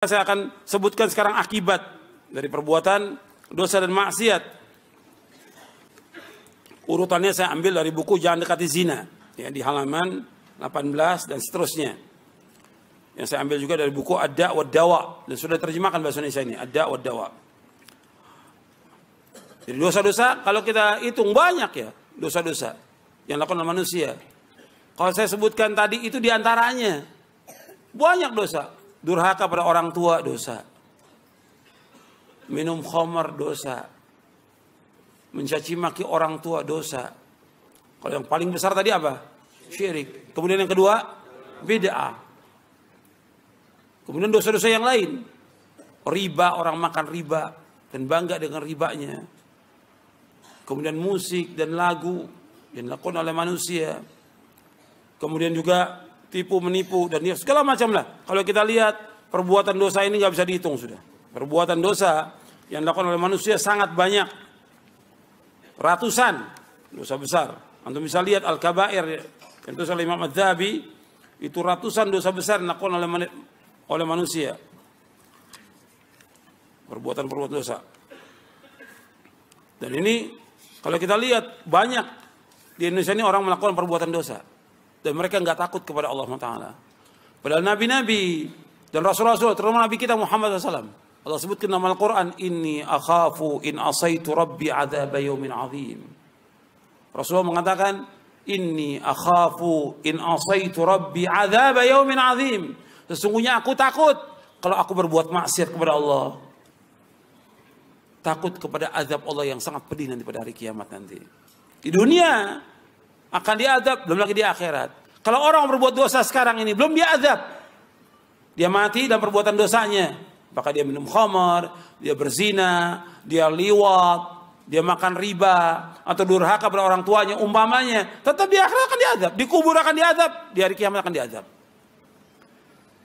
Saya akan sebutkan sekarang akibat dari perbuatan dosa dan maksiat. Urutannya saya ambil dari buku Jangan Dekati Zina, ya, di halaman 18 dan seterusnya. Yang saya ambil juga dari buku Ad-Da' wa Dawa, dan sudah terjemahkan bahasa Indonesia ini, Ad-Da' wa Dawa. Jadi dosa-dosa kalau kita hitung banyak ya, dosa-dosa yang dilakukan oleh manusia. Kalau saya sebutkan tadi itu diantaranya banyak dosa. Durhaka pada orang tua dosa. Minum khamar dosa. Mencaci maki orang tua dosa. Kalau yang paling besar tadi apa? Syirik. Kemudian yang kedua, bid'ah. Kemudian dosa-dosa yang lain. Riba, orang makan riba dan bangga dengan ribanya. Kemudian musik dan lagu yang dilakukan oleh manusia. Kemudian juga tipu menipu dan segala macam lah. Kalau kita lihat perbuatan dosa ini nggak bisa dihitung sudah. Perbuatan dosa yang dilakukan oleh manusia sangat banyak, ratusan dosa besar. Antum bisa lihat Al-Kabair yang itu oleh Imam Adz-Dzahabi, itu ratusan dosa besar yang dilakukan oleh manusia. Perbuatan-perbuatan dosa. Dan ini kalau kita lihat banyak di Indonesia ini orang melakukan perbuatan dosa. Dan mereka nggak takut kepada Allah Taala. Padahal nabi-nabi dan rasul-rasul, terutama nabi kita Muhammad SAW, Allah sebutkan dalam Al-Quran, Inni akhafu in asaitu rabbi adzab yaumin azim. Rasulullah mengatakan, Inni akhafu in asaitu rabbi adzab yaumin azim. Sesungguhnya aku takut kalau aku berbuat maksiat kepada Allah. Takut kepada azab Allah yang sangat pedih nanti pada hari kiamat nanti. Di dunia akan diazab, belum lagi di akhirat. Kalau orang berbuat dosa sekarang ini, belum diazab. Dia mati dalam perbuatan dosanya. Maka dia minum khamar, dia berzina, dia liwat, dia makan riba, atau durhaka pada orang tuanya, umpamanya. Tetap di akhirat akan diazab. Di kubur akan diazab, di hari kiamat akan diazab.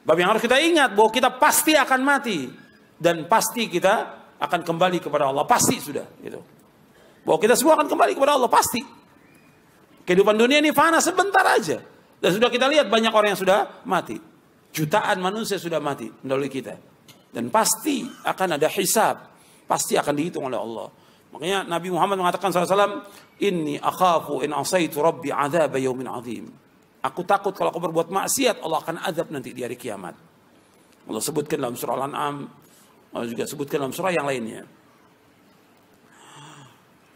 Bab yang harus kita ingat, bahwa kita pasti akan mati. Dan pasti kita akan kembali kepada Allah. Pasti sudah. Gitu. Bahwa kita semua akan kembali kepada Allah, pasti. Kehidupan dunia ini fana sebentar aja. Dan sudah kita lihat banyak orang yang sudah mati. Jutaan manusia sudah mati mendahului kita. Dan pasti akan ada hisab. Pasti akan dihitung oleh Allah. Makanya Nabi Muhammad mengatakan SAW, Inni akhafu in asaitu rabbi adzab yaumin azim. Aku takut kalau aku berbuat maksiat, Allah akan azab nanti di hari kiamat. Allah sebutkan dalam surah Al-An'am. Allah juga sebutkan dalam surah yang lainnya.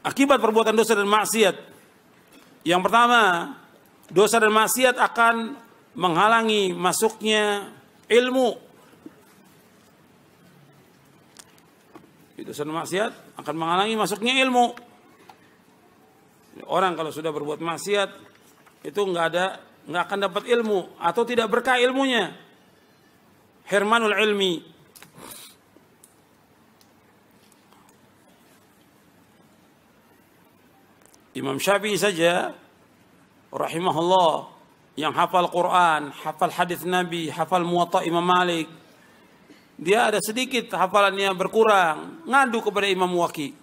Akibat perbuatan dosa dan maksiat. Yang pertama, dosa dan maksiat akan menghalangi masuknya ilmu. Dosa dan maksiat akan menghalangi masuknya ilmu. Orang kalau sudah berbuat maksiat itu nggak akan dapat ilmu atau tidak berkah ilmunya. Hirmanul ilmi. Imam Syafi'i saja rahimahullah yang hafal Quran, hafal hadis Nabi, hafal Muwatta Imam Malik, dia ada sedikit hafalannya berkurang, ngadu kepada Imam Waqi.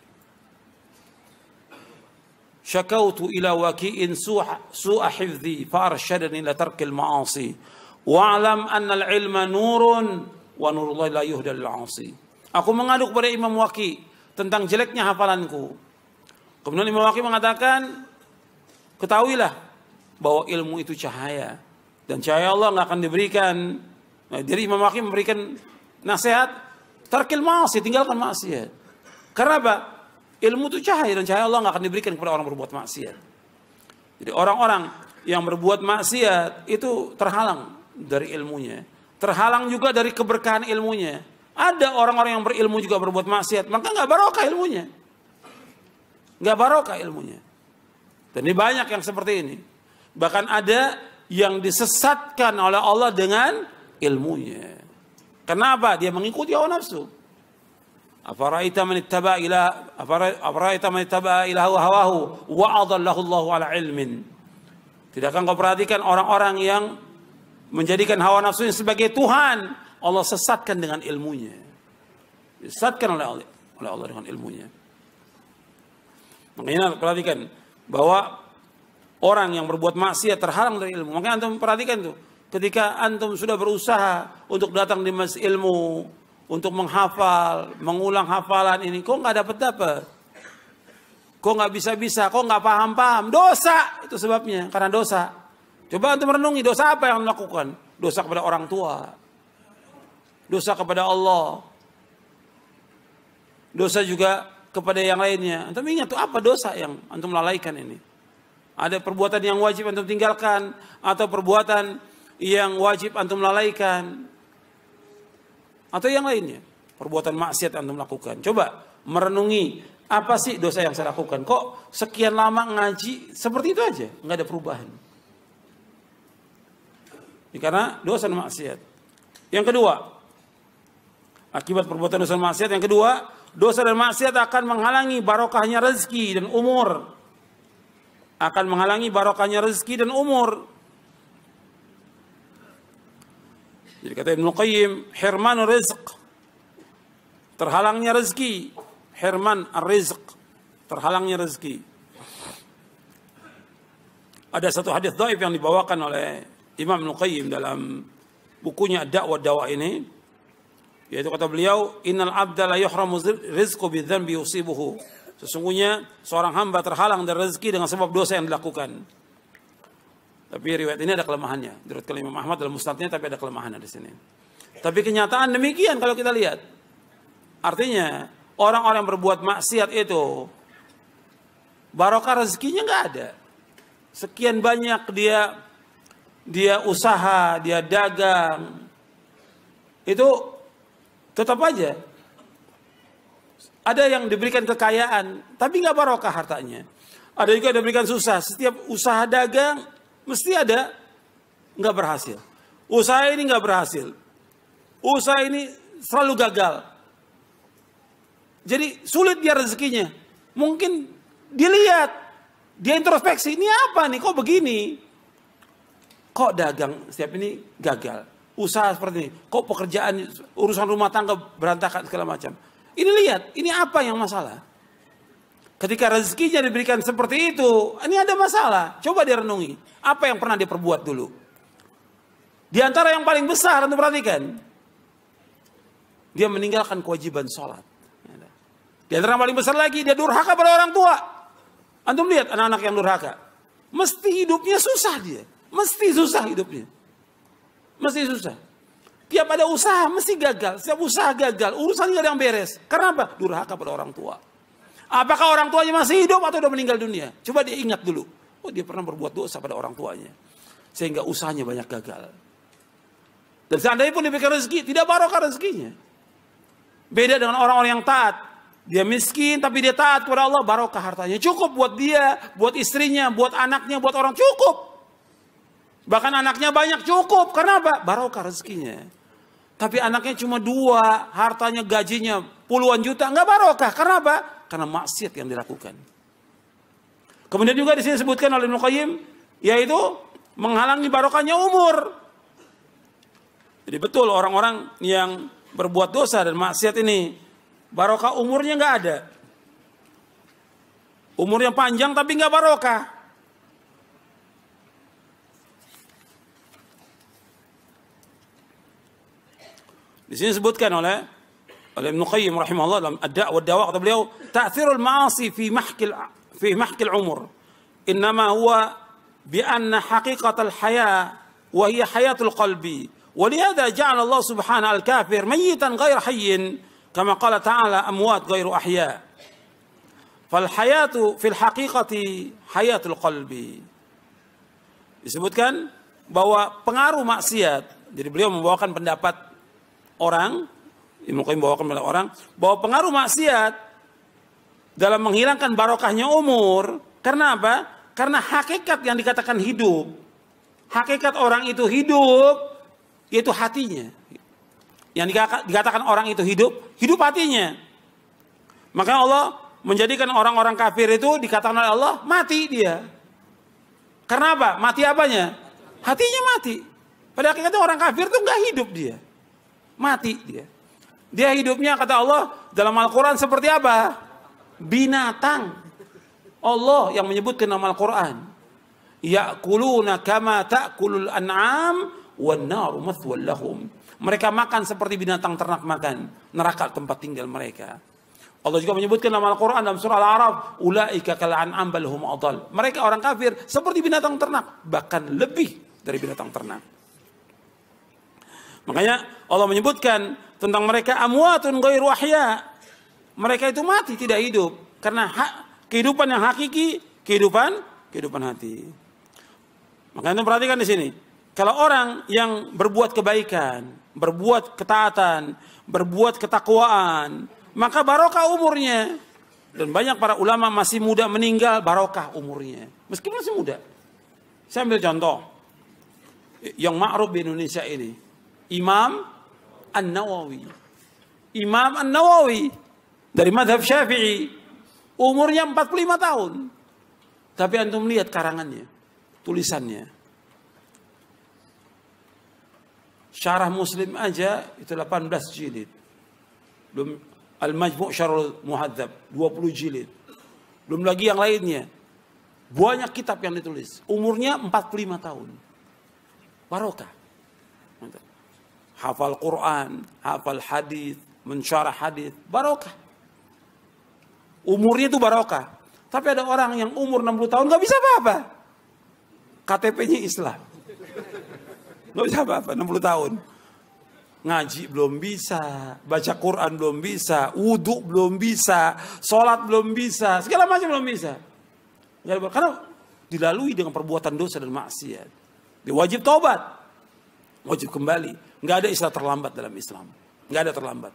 Syakautu ila waqi'in su'a hifdzi fa arsyadani ila tarkil ma'asi wa'lam anna al-ilma nurun wa nurullahi la yuhda lil 'asi. Aku mengadu kepada Imam Waqi tentang jeleknya hafalanku. Kemudian Imam Waqi mengatakan, ketahuilah bahwa ilmu itu cahaya. Dan cahaya Allah nggak akan diberikan. Nah, jadi Imam Waqi memberikan nasihat, tarkil ma'asi, tinggalkan maksiat. Karena apa? Ilmu itu cahaya dan cahaya Allah nggak akan diberikan kepada orang berbuat maksiat. Jadi orang-orang yang berbuat maksiat itu terhalang dari ilmunya. Terhalang juga dari keberkahan ilmunya. Ada orang-orang yang berilmu juga berbuat maksiat, maka nggak barokah ilmunya. Nggak barokah ilmunya. Dan ini banyak yang seperti ini. Bahkan ada yang disesatkan oleh Allah dengan ilmunya. Kenapa? Dia mengikuti hawa nafsu. Afara'aita man ittaba'a ilaha hawahu wa adallahu Allahu ala ilmin. Tidakkah engkau perhatikan orang-orang yang menjadikan hawa nafsunya sebagai Tuhan, Allah sesatkan dengan ilmunya. Disesatkan oleh Allah dengan ilmunya. Makanya perhatikan bahwa orang yang berbuat maksiat terhalang dari ilmu. Makanya antum perhatikan tuh, ketika antum sudah berusaha untuk datang di majelis ilmu, untuk menghafal, mengulang hafalan ini, kok nggak dapat? Kok nggak bisa-bisa? Kok nggak paham-paham? Dosa itu sebabnya, karena dosa. Coba antum renungi dosa apa yang melakukan? Dosa kepada orang tua, dosa kepada Allah, dosa juga kepada yang lainnya. Antum ingat tuh apa dosa yang antum lalaikan ini? Ada perbuatan yang wajib antum tinggalkan atau perbuatan yang wajib antum lalaikan atau yang lainnya, perbuatan maksiat antum lakukan. Coba merenungi, apa sih dosa yang saya lakukan? Kok sekian lama ngaji seperti itu aja, nggak ada perubahan? Ini karena dosa dan maksiat. Yang kedua, akibat perbuatan dosa dan maksiat, yang kedua, dosa dan maksiat akan menghalangi barokahnya rezeki dan umur. Akan menghalangi barokahnya rezeki dan umur. Jadi kata Ibnu Qayyim, hirman rizq, terhalangnya rezeki. Hirman ar-rizq, terhalangnya rezeki. Ada satu hadis dhaif yang dibawakan oleh Imam Ibnu Qayyim dalam bukunya Ad-Da'wa Dawa ini, yaitu kata beliau, innal abda la yuhramu rizqu bidzanbi yusibuhu. Sesungguhnya seorang hamba terhalang dari rezeki dengan sebab dosa yang dilakukan. Tapi riwayat ini ada kelemahannya. Diriwayatkan Imam Ahmad dalam musnadnya, tapi ada kelemahan di sini. Tapi kenyataan demikian kalau kita lihat. Artinya orang-orang yang berbuat maksiat itu barokah rezekinya nggak ada. Sekian banyak dia usaha, dia dagang, itu tetap aja ada yang diberikan kekayaan, tapi nggak barokah hartanya. Ada juga yang diberikan susah. Setiap usaha dagang mesti ada nggak berhasil. Usaha ini nggak berhasil. Usaha ini selalu gagal. Jadi sulit dia rezekinya. Mungkin dilihat, dia introspeksi, ini apa nih? Kok begini? Kok dagang setiap ini gagal? Usaha seperti ini. Kok pekerjaan, urusan rumah tangga berantakan segala macam. Ini lihat, ini apa yang masalah? Ketika rezekinya diberikan seperti itu, ini ada masalah. Coba direnungi. Apa yang pernah dia perbuat dulu? Di antara yang paling besar, untuk perhatikan. Dia meninggalkan kewajiban sholat. Di antara yang paling besar lagi, dia durhaka pada orang tua. Antum lihat anak-anak yang durhaka. Mesti hidupnya susah dia. Mesti susah hidupnya. Mesti susah. Tiap ada usaha mesti gagal. Setiap usaha gagal. Urusan nggak ada yang beres. Karena apa? Durhaka pada orang tua. Apakah orang tuanya masih hidup atau sudah meninggal dunia? Coba dia ingat dulu. Oh, dia pernah berbuat dosa pada orang tuanya. Sehingga usahanya banyak gagal. Dan seandainya pun diberikan rezeki, tidak barokah rezekinya. Beda dengan orang-orang yang taat. Dia miskin tapi dia taat kepada Allah, barokah hartanya. Cukup buat dia, buat istrinya, buat anaknya, buat orang, cukup. Bahkan anaknya banyak, cukup. Karena apa? Barokah rezekinya. Tapi anaknya cuma 2, hartanya gajinya puluhan juta, nggak barokah. Karena apa? Karena maksiat yang dilakukan. Kemudian juga di sini disebutkan oleh Ibnu Qayyim, yaitu menghalangi barokahnya umur. Jadi betul orang-orang yang berbuat dosa dan maksiat ini, barokah umurnya nggak ada. Umurnya panjang tapi nggak barokah. Di sini disebutkan oleh Ibnu Qayyim rahimahullah dalam Ad-Da'wa Dawa, kata beliau, ta'thirul ma'asi fi mahkil umur. Innama huwa bi anna haqiqatal haya wa hiya hayatul qalbi. Wa lihadza ja'ala Allah subhanahu al-kafir mayyitan ghayra hayyin kama qala ta'ala amwat ghairu ahya. Fal hayatu fil haqiqati hayatul qalbi. Disebutkan bahwa pengaruh maksiat. Jadi beliau membawakan pendapat orang, Ibnu Qayyim membawakan pendapat orang, bahwa pengaruh maksiat dalam menghilangkan barokahnya umur. Karena apa? Karena hakikat yang dikatakan hidup. Hakikat orang itu hidup, yaitu hatinya. Yang dikatakan orang itu hidup, hidup hatinya. Maka Allah menjadikan orang-orang kafir itu dikatakan oleh Allah, mati dia. Karena apa? Mati apanya? Hatinya mati. Pada hakikatnya orang kafir itu nggak hidup dia. Mati dia. Dia hidupnya, kata Allah dalam Al-Quran, seperti apa? Binatang. Allah yang menyebutkan nama Al-Quran. Ya'kuluna kama ta'kulul an'am wan naru mathwal lahum. Mereka makan seperti binatang ternak makan, neraka tempat tinggal mereka. Allah juga menyebutkan dalam Al-Quran dalam surah Al-A'raf, ulaika kal an'am bal hum adall. Mereka orang kafir seperti binatang ternak, bahkan lebih dari binatang ternak. Makanya Allah menyebutkan tentang mereka amwatun ghairu ahya. Mereka itu mati, tidak hidup, karena kehidupan yang hakiki, kehidupan hati. Makanya perhatikan di sini, kalau orang yang berbuat kebaikan, berbuat ketaatan, berbuat ketakwaan, maka barokah umurnya. Dan banyak para ulama masih muda meninggal, barokah umurnya. Meskipun masih muda. Saya ambil contoh. Yang ma'ruf di Indonesia ini. Imam An-Nawawi. Imam An-Nawawi. Dari madhab Syafi'i. Umurnya 45 tahun. Tapi antum lihat karangannya. Tulisannya. Syarah Muslim aja itu 18 jilid. Belum Al-Majmu' Syarhul Muhadzab 20 jilid. Belum lagi yang lainnya. Banyak kitab yang ditulis. Umurnya 45 tahun. Barokah. Hafal Quran, hafal hadis, mensyarah hadis, barokah. Umurnya itu barokah. Tapi ada orang yang umur 60 tahun gak bisa apa-apa. KTP-nya Islam. Gak bisa apa-apa 60 tahun. Ngaji belum bisa, baca Quran belum bisa, wudhu belum bisa, sholat belum bisa, segala macam belum bisa. Karena dilalui dengan perbuatan dosa dan maksiat. Dia wajib taubat, wajib kembali. Nggak ada istilah terlambat dalam Islam, nggak ada terlambat.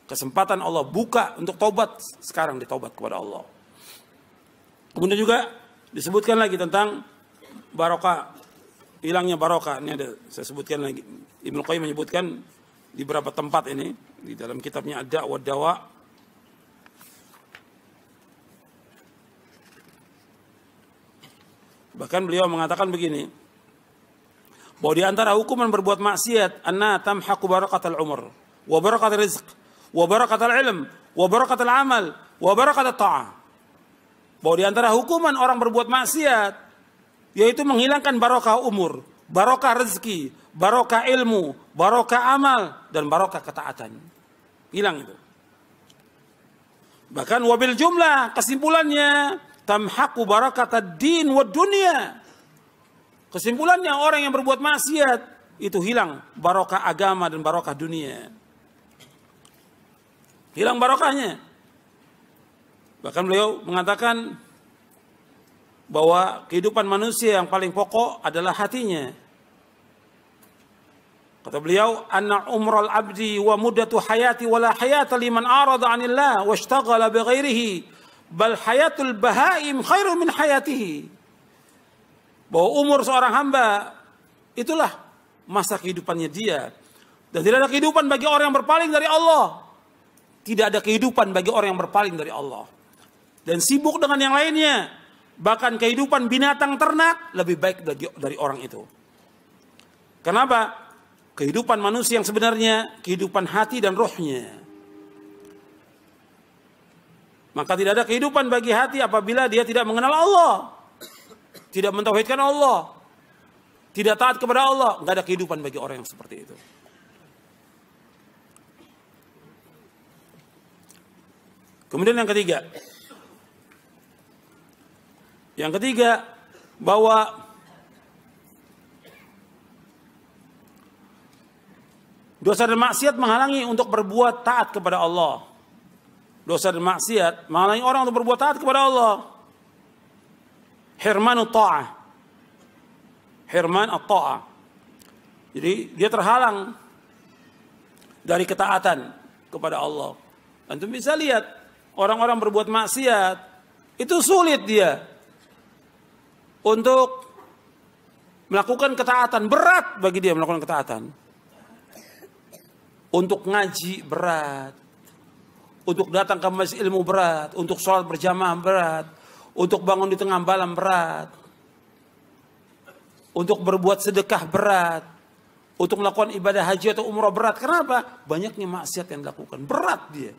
Kesempatan Allah buka untuk taubat, sekarang ditaubat kepada Allah. Kemudian juga disebutkan lagi tentang barokah, hilangnya barokah. Ini ada saya sebutkan lagi. Ibnu Qayyim menyebutkan di beberapa tempat ini di dalam kitabnya Ad-Da' wa Dawa. Bahkan beliau mengatakan begini, bahwa di antara hukuman berbuat maksiat anna tamhaqu barakatal umur wa barakatal rizq wa barakatal ilm wa barakatal amal wa barakatal ta'ah. Bahwa di antara hukuman orang berbuat maksiat yaitu menghilangkan barokah umur, barokah rezeki, barokah ilmu, barokah amal, dan barokah ketaatan. Hilang itu. Bahkan wabil jumlah, kesimpulannya tamhaqu barakatad din wad dunya. Kesimpulannya orang yang berbuat maksiat itu hilang barokah agama dan barokah dunia. Hilang barokahnya. Bahkan beliau mengatakan bahwa kehidupan manusia yang paling pokok adalah hatinya. Kata beliau, anna umral abdi wa muddatu hayati wala hayata liman arada 'anillah washtaghala bighairihi bal hayatul bahaim khairu min hayatihi. Bahwa umur seorang hamba itulah masa kehidupannya dia, dan tidak ada kehidupan bagi orang yang berpaling dari Allah. Tidak ada kehidupan bagi orang yang berpaling dari Allah dan sibuk dengan yang lainnya. Bahkan kehidupan binatang ternak lebih baik dari orang itu. Kenapa? Kehidupan manusia yang sebenarnya kehidupan hati dan rohnya. Maka tidak ada kehidupan bagi hati apabila dia tidak mengenal Allah, tidak mentauhidkan Allah, tidak taat kepada Allah. Tidak ada kehidupan bagi orang yang seperti itu. Kemudian yang ketiga. Yang ketiga, bahwa dosa dan maksiat menghalangi untuk berbuat taat kepada Allah. Dosa dan maksiat menghalangi orang untuk berbuat taat kepada Allah. Hirmanut ta'ah. Hirman at-ta'ah. Jadi dia terhalang dari ketaatan kepada Allah. Antum bisa lihat orang-orang berbuat maksiat itu sulit dia untuk melakukan ketaatan, berat bagi dia melakukan ketaatan. Untuk ngaji berat, untuk datang ke majelis ilmu berat, untuk sholat berjamaah berat, untuk bangun di tengah malam berat, untuk berbuat sedekah berat, untuk melakukan ibadah haji atau umrah berat. Kenapa? Banyaknya maksiat yang dilakukan, berat dia.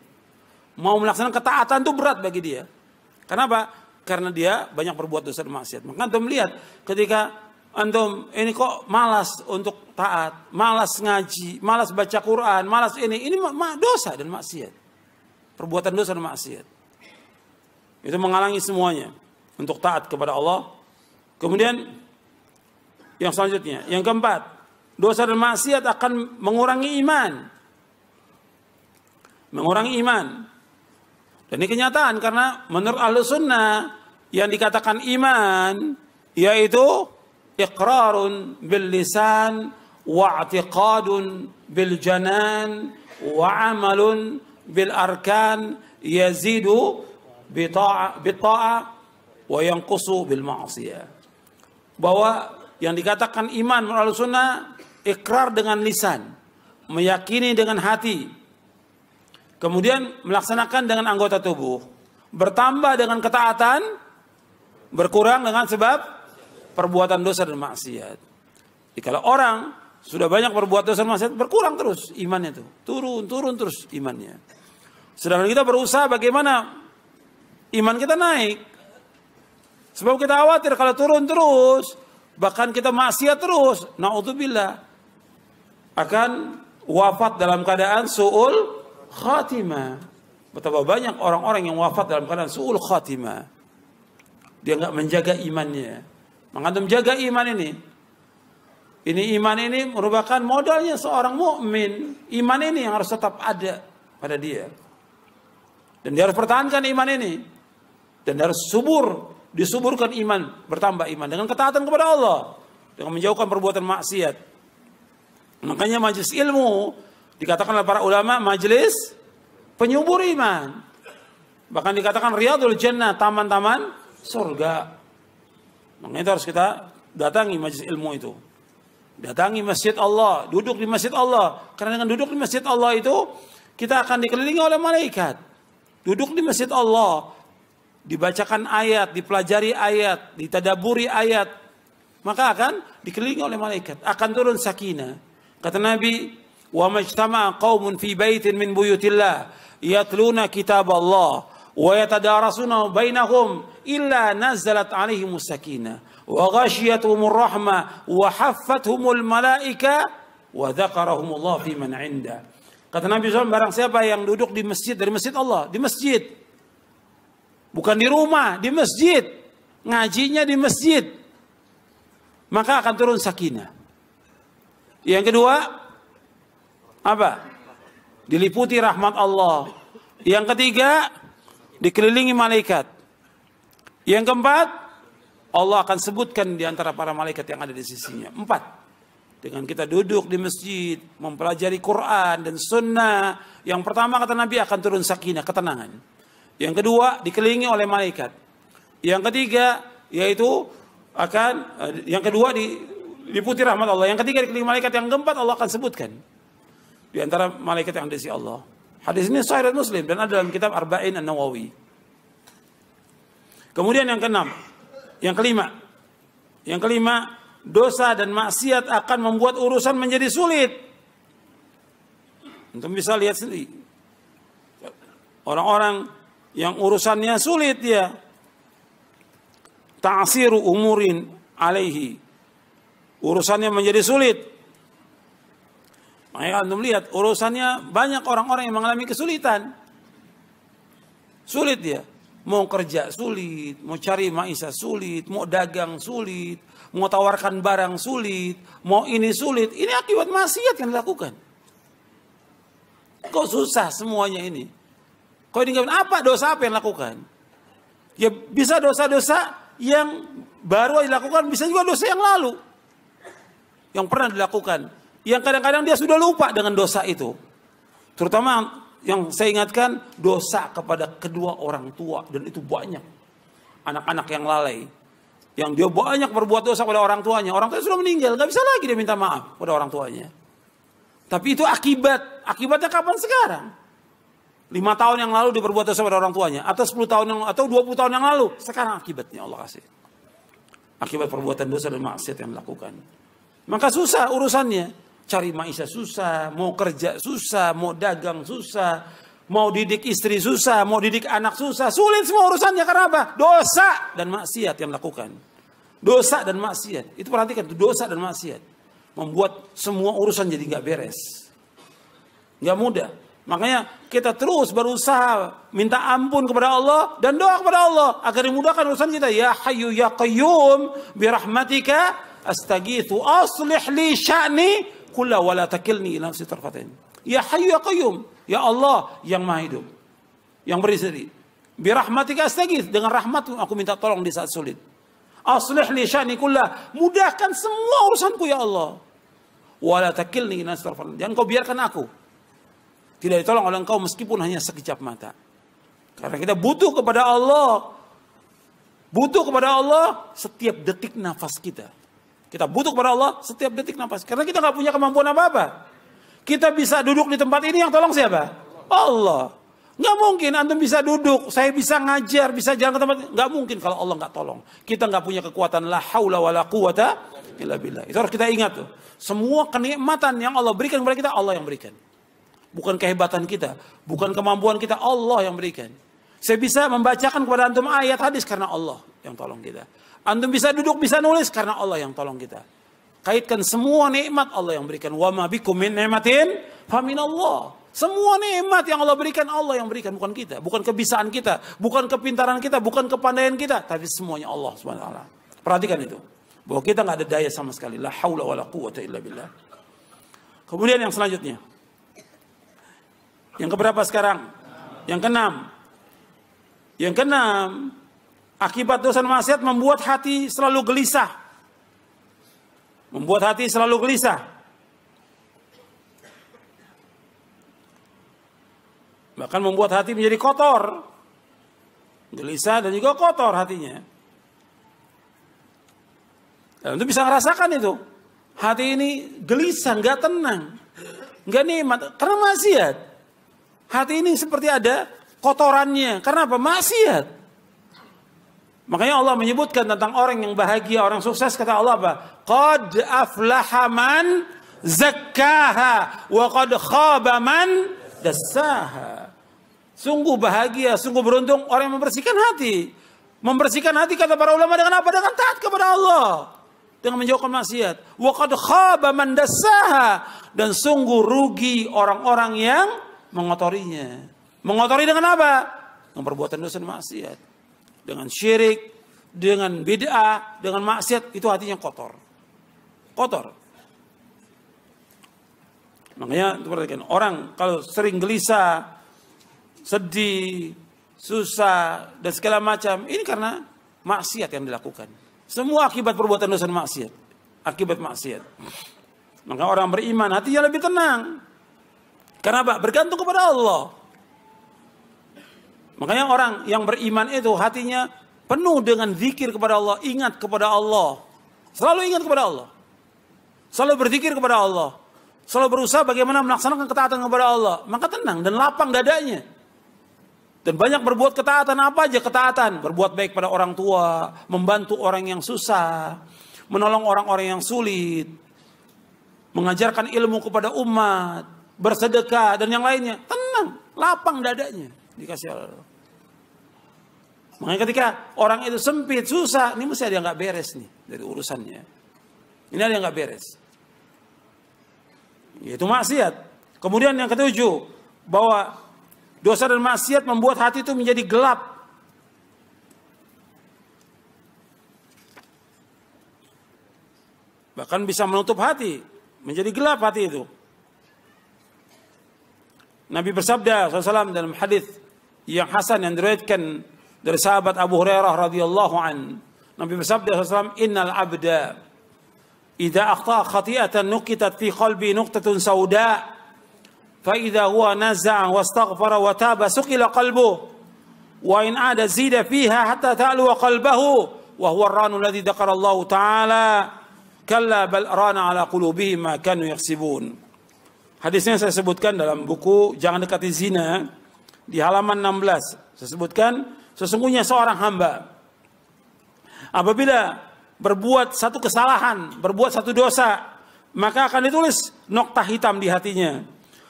Mau melaksanakan ketaatan itu berat bagi dia. Kenapa? Karena dia banyak berbuat dosa dan maksiat. Maka kita melihat ketika antum ini kok malas untuk taat, malas ngaji, malas baca Quran, malas ini dosa dan maksiat. Perbuatan dosa dan maksiat. Itu menghalangi semuanya untuk taat kepada Allah. Kemudian yang selanjutnya, yang keempat, dosa dan maksiat akan mengurangi iman. Mengurangi iman. Dan ini kenyataan karena menurut Ahlus Sunnah yang dikatakan iman yaitu iqrarun bil lisan wa i'tiqadun bil janan wa amalun bil arkan yazidu bi ta'ah wa yanqusu bil ma'siyah. Bahwa yang dikatakan iman menurut Ahlussunnah ikrar dengan lisan, meyakini dengan hati, kemudian melaksanakan dengan anggota tubuh, bertambah dengan ketaatan, berkurang dengan sebab perbuatan dosa dan maksiat. Jadi kalau orang sudah banyak berbuat dosa dan maksiat, berkurang terus imannya itu, turun terus imannya. Sedangkan kita berusaha bagaimana iman kita naik. Sebab kita khawatir kalau turun terus, bahkan kita maksiat terus, naudzubillah, akan wafat dalam keadaan su'ul khatimah. Betapa banyak orang-orang yang wafat dalam keadaan su'ul khatimah. Dia nggak menjaga imannya. Mengantum jaga iman ini. Iman ini merupakan modalnya seorang mukmin. Iman ini yang harus tetap ada pada dia. Dan dia harus pertahankan iman ini. Dan dia harus disuburkan iman, bertambah iman dengan ketaatan kepada Allah, dengan menjauhkan perbuatan maksiat. Makanya majelis ilmu dikatakan oleh para ulama majelis penyubur iman. Bahkan dikatakan riyadul jannah, taman-taman surga. Makanya itu harus kita datangi majelis ilmu itu. Datangi masjid Allah, duduk di masjid Allah. Karena dengan duduk di masjid Allah itu kita akan dikelilingi oleh malaikat. Duduk di masjid Allah, dibacakan ayat, dipelajari ayat, ditadaburi ayat, maka akan dikelilingi oleh malaikat, akan turun sakinah. Kata Nabi, wa majtama'a qaumun fi baitin min buyutillah yatluna kitab Allah wa yatadarasuna bainahum illa nazalat alaihimus sakinah wa ghashiyatuhumur rahmah wa haffathumul malaika wa dzakarahumullah fi man 'inda. Kata Nabi SAW, barang siapa yang duduk di masjid, dari masjid Allah, di masjid, bukan di rumah, di masjid, ngajinya di masjid, maka akan turun sakinah. Yang kedua, apa? Diliputi rahmat Allah. Yang ketiga, dikelilingi malaikat. Yang keempat, Allah akan sebutkan di antara para malaikat yang ada di sisinya. 4. Dengan kita duduk di masjid, mempelajari Quran dan Sunnah, yang pertama kata Nabi akan turun sakinah, ketenangan. Yang kedua, dikelilingi oleh malaikat. Yang ketiga, yaitu yang kedua diliputi rahmat Allah. Yang ketiga, dikelilingi malaikat. Yang keempat, Allah akan sebutkan di antara malaikat yang ada di sisi Allah. Hadis ini sahih Muslim dan ada dalam kitab Arba'in An-Nawawi. Kemudian yang keenam, yang kelima, dosa dan maksiat akan membuat urusan menjadi sulit. Untuk bisa lihat sendiri, orang-orang yang urusannya sulit ya, ta'siru umurin alaihi, urusannya menjadi sulit. Makanya antum lihat urusannya banyak orang-orang yang mengalami kesulitan. Sulit dia, mau kerja sulit, mau cari maisha sulit, mau dagang sulit, mau tawarkan barang sulit, mau ini sulit. Ini akibat maksiat yang dilakukan. Kok susah semuanya ini? Kok ini apa dosa apa yang dilakukan? Ya bisa dosa-dosa yang baru dilakukan, bisa juga dosa yang lalu yang pernah dilakukan, yang kadang-kadang dia sudah lupa dengan dosa itu. Terutama yang saya ingatkan, dosa kepada kedua orang tua, dan itu banyak anak-anak yang lalai, yang dia banyak berbuat dosa pada orang tuanya. Orang tuanya sudah meninggal, nggak bisa lagi dia minta maaf pada orang tuanya. Tapi itu akibatnya kapan sekarang? 5 tahun yang lalu dia berbuat dosa pada orang tuanya, atau 10 tahun atau 20 tahun yang lalu. Sekarang akibatnya Allah kasih. Akibat perbuatan dosa dan maksiat yang dilakukan. Maka susah urusannya. Cari maisha susah, mau kerja susah, mau dagang susah, mau didik istri susah, mau didik anak susah. Sulit semua urusannya karena apa? Dosa dan maksiat yang dilakukan. Dosa dan maksiat. Itu perhatikan, itu dosa dan maksiat. Membuat semua urusan jadi nggak beres. Nggak mudah. Makanya kita terus berusaha minta ampun kepada Allah dan doa kepada Allah agar dimudahkan urusan kita. Ya Hayyu ya Qayyum birahmatika astaghitsu aslih li sya'ni kullahu wa la takilni ila nafsi tarfatain. Ya Hayyu ya Qayyum, ya Allah yang Maha Hidup, yang berseri. Birahmatika astaghits, dengan rahmat aku minta tolong di saat sulit. Aslih li sya'ni kullahu, mudahkan semua urusanku ya Allah. Wa la takilni ila nafsi tarfatain. Jangan kau biarkan aku tidak ditolong oleh engkau meskipun hanya sekejap mata. Karena kita butuh kepada Allah. Butuh kepada Allah setiap detik nafas kita. Kita butuh kepada Allah setiap detik nafas. Karena kita nggak punya kemampuan apa-apa. Kita bisa duduk di tempat ini, yang tolong siapa? Allah. Nggak mungkin antum bisa duduk, saya bisa ngajar, bisa jalan ke tempat. Nggak mungkin kalau Allah nggak tolong. Kita nggak punya kekuatan la haula wala quwata illa billah. Itu harus kita ingat tuh. Semua kenikmatan yang Allah berikan kepada kita, Allah yang berikan. Bukan kehebatan kita, bukan kemampuan kita, Allah yang berikan. Saya bisa membacakan kepada antum ayat hadis karena Allah yang tolong kita. Antum bisa duduk, bisa nulis karena Allah yang tolong kita. Kaitkan semua nikmat Allah yang berikan. Wa ma bikum min ni'matin faminallah. Semua nikmat yang Allah berikan, Allah yang berikan, bukan kita, bukan kebisaan kita, bukan kepintaran kita, bukan kepandaian kita, tapi semuanya Allah Subhanahu wa taala. Perhatikan itu. Bahwa kita nggak ada daya sama sekali. La haula wala quwwata illa billah. Kemudian yang selanjutnya. Yang keberapa sekarang? Yang keenam. Yang keenam, akibat dosa dan maksiat membuat hati selalu gelisah. Membuat hati selalu gelisah. Bahkan membuat hati menjadi kotor. Gelisah dan juga kotor hatinya. Dan itu bisa merasakan itu. Hati ini gelisah, nggak tenang, nggak nikmat, karena maksiat. Hati ini seperti ada kotorannya. Karena apa? Maksiat. Makanya Allah menyebutkan tentang orang yang bahagia, orang sukses, kata Allah apa? Qad aflaha man zakkaha wa qad khaba man dassaha. Sungguh bahagia, sungguh beruntung orang yang membersihkan hati. Membersihkan hati kata para ulama dengan apa? Dengan taat kepada Allah. Dengan menjauhkan maksiat. Wa qad khaba man dassaha. Dan sungguh rugi orang-orang yang mengotorinya. Mengotori dengan apa? Dengan perbuatan dosa dan maksiat. Dengan syirik, dengan bid'ah, dengan maksiat, itu hatinya kotor. Kotor. Makanya perhatikan, orang kalau sering gelisah, sedih, susah, dan segala macam, ini karena maksiat yang dilakukan. Semua akibat perbuatan dosa dan maksiat. Akibat maksiat. Maka orang beriman hatinya lebih tenang. Kenapa? Bergantung kepada Allah. Makanya orang yang beriman itu hatinya penuh dengan zikir kepada Allah, ingat kepada Allah. Selalu ingat kepada Allah. Selalu berzikir kepada Allah. Selalu berusaha bagaimana melaksanakan ketaatan kepada Allah. Maka tenang dan lapang dadanya. Dan banyak berbuat ketaatan, apa aja ketaatan. Berbuat baik pada orang tua, membantu orang yang susah, menolong orang-orang yang sulit, mengajarkan ilmu kepada umat, bersedekah dan yang lainnya. Tenang, lapang dadanya. Dikasih Allah. Makanya ketika orang itu sempit, susah, ini mesti ada yang nggak beres nih dari urusannya. Ini ada yang nggak beres. Yaitu maksiat. Kemudian yang ketujuh, bahwa dosa dan maksiat membuat hati itu menjadi gelap. Bahkan bisa menutup hati, menjadi gelap hati itu. Nabi bersabda SAW dalam hadis yang hasan yang diriwayatkan dari sahabat Abu Hurairah radhiyallahu an. Nabi bersabda SAW, "Innal abda idza akhta khati'atan nuqitat fi qalbi nuqtatun sauda fa idza huwa naza'a wastaghfara wa taba suqila qalbuhu wa in ada zida fiha hatta ta'lu qalbahu wa huwa ar-ranu alladhi dzakara Allah ta'ala kalla bal rana ala qulubihim ma kanu yaksibun." Hadisnya saya sebutkan dalam buku Jangan Dekati Zina di halaman 16. Saya sebutkan, sesungguhnya seorang hamba apabila berbuat satu kesalahan, berbuat satu dosa, maka akan ditulis noktah hitam di hatinya.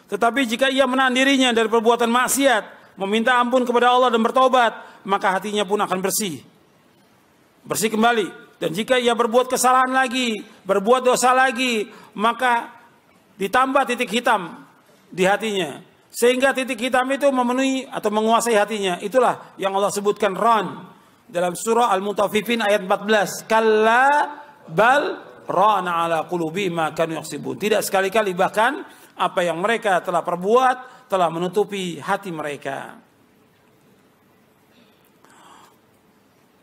Tetapi jika ia menahan dirinya dari perbuatan maksiat, meminta ampun kepada Allah dan bertobat, maka hatinya pun akan bersih. Bersih kembali. Dan jika ia berbuat kesalahan lagi, berbuat dosa lagi, maka ditambah titik hitam di hatinya. Sehingga titik hitam itu memenuhi atau menguasai hatinya. Itulah yang Allah sebutkan ran dalam surah Al-Mutaffifin ayat 14. Kalla bal rana ala qulubi ma kanu yaksibun. Tidak sekali-kali, bahkan apa yang mereka telah perbuat telah menutupi hati mereka.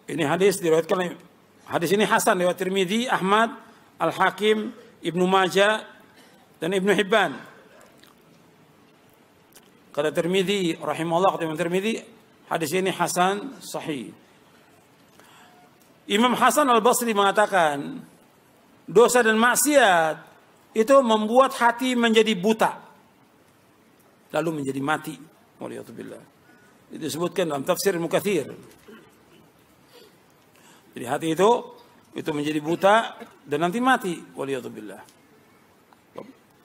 Ini hadis diriwayatkan, hadis ini hasan riwayat Tirmidzi, Ahmad, Al-Hakim, Ibnu Majah dan Ibnu Hibban. Kata Tirmidzi rahimahullah, kata Imam Tirmidzi, hadis ini hasan sahih. Imam Hasan Al-Basri mengatakan, dosa dan maksiat itu membuat hati menjadi buta, lalu menjadi mati. Waliyatubillah. Itu disebutkan dalam tafsir Ibnu Katsir. Jadi hati itu menjadi buta dan nanti mati. Waliyatubillah.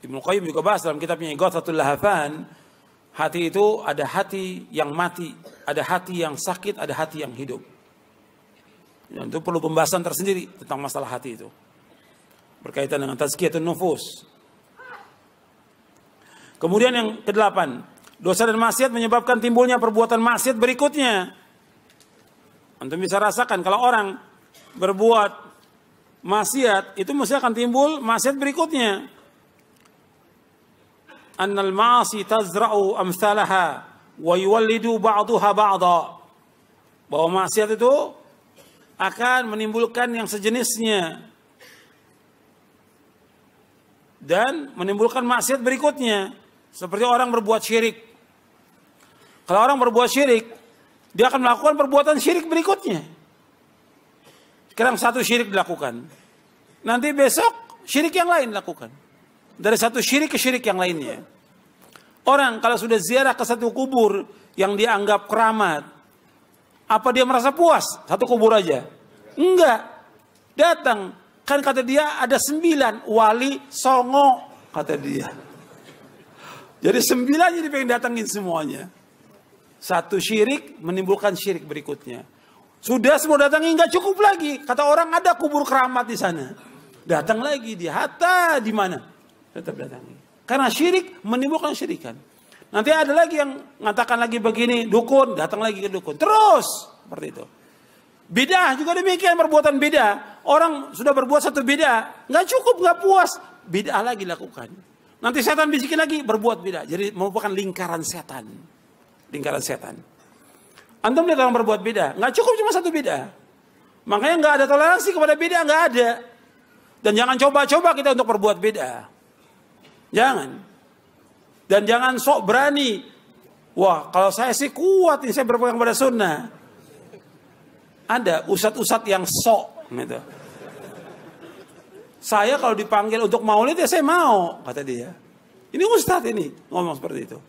Ibnu Qayyim juga bahas dalam kitabnya Ighathatul Lahafan, hati itu ada hati yang mati, ada hati yang sakit, ada hati yang hidup. Dan itu perlu pembahasan tersendiri tentang masalah hati itu, berkaitan dengan tazkiyatun nufus. Kemudian yang ke-8, dosa dan maksiat menyebabkan timbulnya perbuatan maksiat berikutnya. Antum bisa rasakan kalau orang berbuat maksiat, itu mesti akan timbul maksiat berikutnya. Annal ma'asi tazra'u amsalaha wa yuwallidu ba'daha ba'dha. Bahwa maksiat itu akan menimbulkan yang sejenisnya dan menimbulkan maksiat berikutnya. Seperti orang berbuat syirik. Kalau orang berbuat syirik, dia akan melakukan perbuatan syirik berikutnya. Sekarang satu syirik dilakukan, nanti besok syirik yang lain dilakukan. Dari satu syirik ke syirik yang lainnya. Orang kalau sudah ziarah ke satu kubur yang dianggap keramat, apa dia merasa puas? Satu kubur aja? Enggak. Datang, kan kata dia ada 9 wali songo, kata dia. Jadi 9 jadi pengen datangin semuanya. Satu syirik menimbulkan syirik berikutnya. Sudah semua datangi, nggak cukup lagi. Kata orang ada kubur keramat di sana. Datang lagi dia, hatta di mana? Tetap datangi. Karena syirik menimbulkan syirikan. Nanti ada lagi yang mengatakan lagi begini, dukun, datang lagi ke dukun. Terus seperti itu. Bid'ah juga demikian, perbuatan bid'ah. Orang sudah berbuat satu bid'ah, nggak cukup, nggak puas, bid'ah lagi lakukan. Nanti setan bisikin lagi, berbuat bid'ah. Jadi merupakan lingkaran setan. Lingkaran setan. Antum lihat orang berbuat bid'ah, nggak cukup cuma satu bid'ah. Makanya nggak ada toleransi kepada bid'ah, nggak ada. Dan jangan coba-coba kita untuk berbuat bid'ah. Jangan. Dan jangan sok berani. Wah, kalau saya sih kuat, ini saya berpegang pada sunnah. Ada ustadz-ustadz yang sok gitu. Saya kalau dipanggil untuk maulid ya saya mau, kata dia. Ini ustadz ini ngomong seperti itu.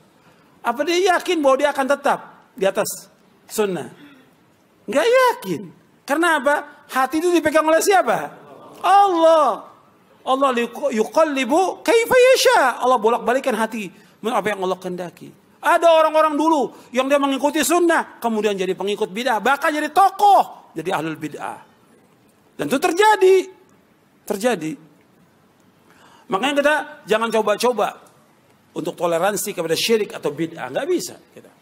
Apa dia yakin bahwa dia akan tetap di atas sunnah? Nggak yakin. Karena apa? Hati itu dipegang oleh siapa? Allah. Allah yuqallibu kaifa yasha. Allah bolak-balikan hati apa yang Allah kehendaki. Ada orang-orang dulu yang dia mengikuti sunnah, kemudian jadi pengikut bid'ah, bahkan jadi tokoh, jadi ahlul bid'ah. Dan itu terjadi. Makanya kita jangan coba-coba untuk toleransi kepada syirik atau bid'ah, nggak bisa kita.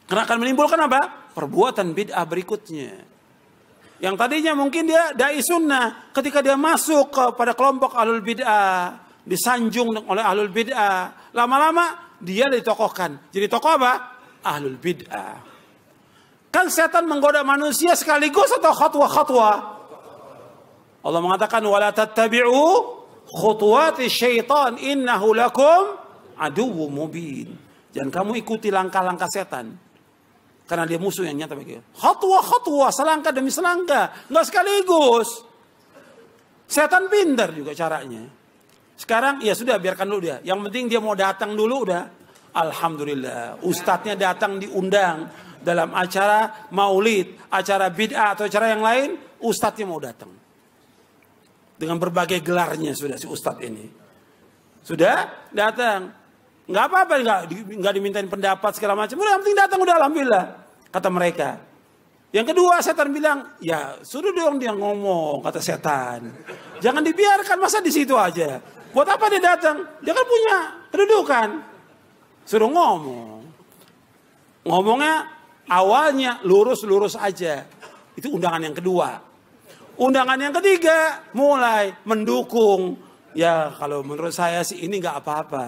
Karena akan menimbulkan apa? Perbuatan bid'ah berikutnya. Yang tadinya mungkin dia dai sunnah, ketika dia masuk kepada kelompok ahlul bid'ah, disanjung oleh ahlul bid'ah, lama-lama dia ditokohkan. Jadi tokoh apa? Ahlul bid'ah. Kan setan menggoda manusia sekaligus atau khatwa-khatwa? Allah mengatakan wala tattabi'u khutuwati syaitan innahu lakum aduwwum mubin. Jangan kamu ikuti langkah-langkah setan. Karena dia musuh yang nyata bagi kita. Khatwa-khatwa, selangkah demi selangkah, enggak sekaligus. Setan pintar juga caranya. Sekarang ya sudah, biarkan dulu dia. Yang penting dia mau datang dulu udah. Alhamdulillah, ustadznya datang diundang dalam acara maulid, acara bid'ah atau acara yang lain, ustadznya mau datang. Dengan berbagai gelarnya sudah si ustadz ini. Sudah datang. Nggak apa-apa, nggak dimintain pendapat segala macam. Udah, yang penting datang udah, alhamdulillah, kata mereka. Yang kedua setan bilang, ya suruh dong dia ngomong, kata setan. Jangan dibiarkan, masa di situ aja. Buat apa dia datang? Dia kan punya kedudukan. Suruh ngomong. Ngomongnya awalnya lurus-lurus aja. Itu undangan yang kedua. Undangan yang ketiga mulai mendukung. Ya kalau menurut saya sih ini nggak apa-apa.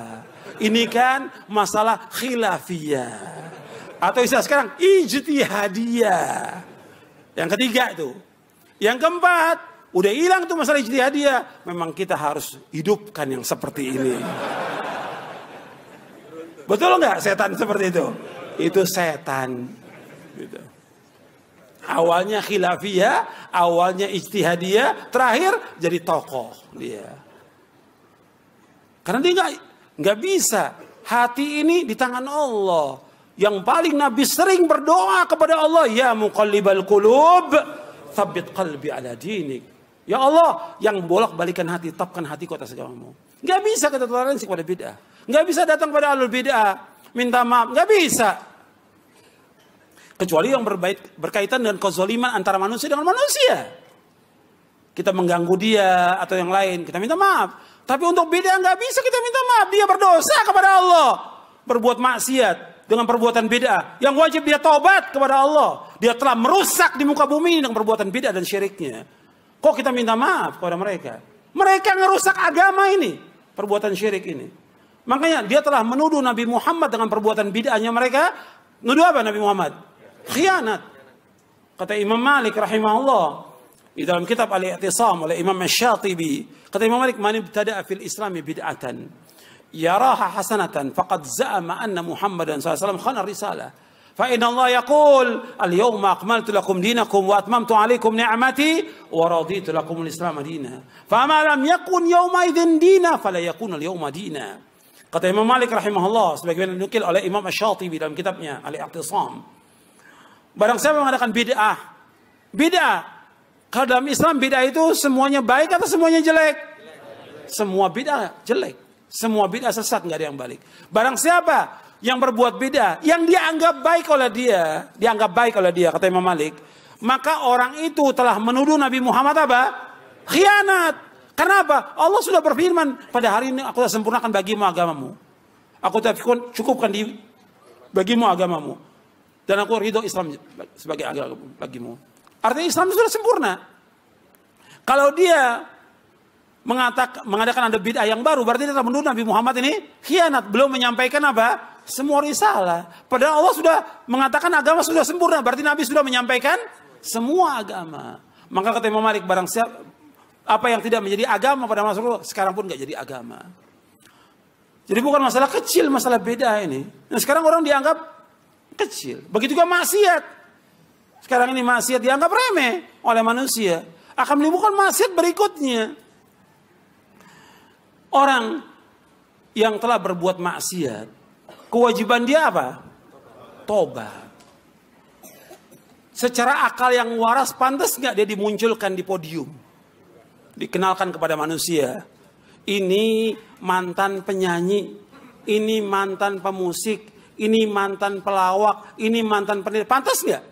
Ini kan masalah khilafiyah. Atau istilah sekarang ijtihadiyah. Yang ketiga itu. Yang keempat, udah hilang tuh masalah ijtihadiyah. Memang kita harus hidupkan yang seperti ini. Betul nggak setan seperti itu? Itu setan. Gitu. Awalnya khilafiyah, awalnya ijtihadiyah, terakhir jadi tokoh dia. Karena dia nggak bisa. Hati ini di tangan Allah. Yang paling Nabi sering berdoa kepada Allah, ya muqallibal qulub, tsabbit qalbi ala dinik. Ya Allah, yang bolak-balikan hati, tetapkan hatiku atas agamamu. Nggak bisa kita toleransi kepada bid'ah. Nggak bisa datang pada ahlul bid'ah, minta maaf, nggak bisa. Kecuali yang berkaitan dengan kezaliman antara manusia dengan manusia. Kita mengganggu dia atau yang lain, kita minta maaf. Tapi untuk bid'ah nggak bisa kita minta maaf. Dia berdosa kepada Allah, berbuat maksiat dengan perbuatan bid'ah. Yang wajib dia taubat kepada Allah. Dia telah merusak di muka bumi dengan perbuatan bid'ah dan syiriknya. Kok kita minta maaf kepada mereka? Mereka ngerusak agama ini, perbuatan syirik ini. Makanya dia telah menuduh Nabi Muhammad dengan perbuatan bid'ahnya mereka. Nuduh apa Nabi Muhammad? Khianat. Kata Imam Malik rahimahullah di dalam kitab Al-I'tisam oleh Imam Asy-Syatibi, kata Imam Malik, man ibtada'a fil islami bid'atan yaraha hasanatan faqad za'ama anna Muhammadan sallallahu alaihi wasallam khana risalah. Fa inna Allah yaqul al-yawma akmaltu lakum dinakum wa atmamtu alaykum ni'mati wa raditu lakum al-islam dinan. Fa ma lam yakun yawma idzin dina fala yakun al-yawma dina. Kata Imam Malik rahimahullah sebagaimana dinukil oleh Imam Asy-Syatibi dalam kitabnya Al-I'tisam. Barang siapa mengadakan bid'ah. Kalau dalam Islam bid'ah itu semuanya baik atau semuanya jelek? Semua bid'ah jelek. Semua bid'ah sesat, nggak ada yang balik. Barang siapa yang berbuat bid'ah, yang dianggap baik oleh dia, kata Imam Malik, maka orang itu telah menuduh Nabi Muhammad apa? Khianat. Karena apa? Allah sudah berfirman, pada hari ini aku telah sempurnakan bagimu agamamu. Aku telah cukupkan bagimu agamamu. Dan aku ridho Islam sebagai agama bagimu. Artinya Islam sudah sempurna. Kalau dia mengadakan ada bid'ah yang baru, berarti dia telah menuduh Nabi Muhammad ini khianat, belum menyampaikan apa? Semua risalah. Padahal Allah sudah mengatakan agama sudah sempurna, berarti Nabi sudah menyampaikan semua agama. Maka kata Imam Malik, barang siapa apa yang tidak menjadi agama pada masa lalu, sekarang pun nggak jadi agama. Jadi bukan masalah kecil, masalah beda ini. Nah sekarang orang dianggap kecil. Begitu juga maksiat. Sekarang ini maksiat dianggap remeh oleh manusia. Akan menimbulkan maksiat berikutnya. Orang yang telah berbuat maksiat, kewajiban dia apa? Tobat. Secara akal yang waras, pantas nggak dia dimunculkan di podium, dikenalkan kepada manusia? Ini mantan penyanyi, ini mantan pemusik, ini mantan pelawak, ini mantan pendidik. Pantas nggak?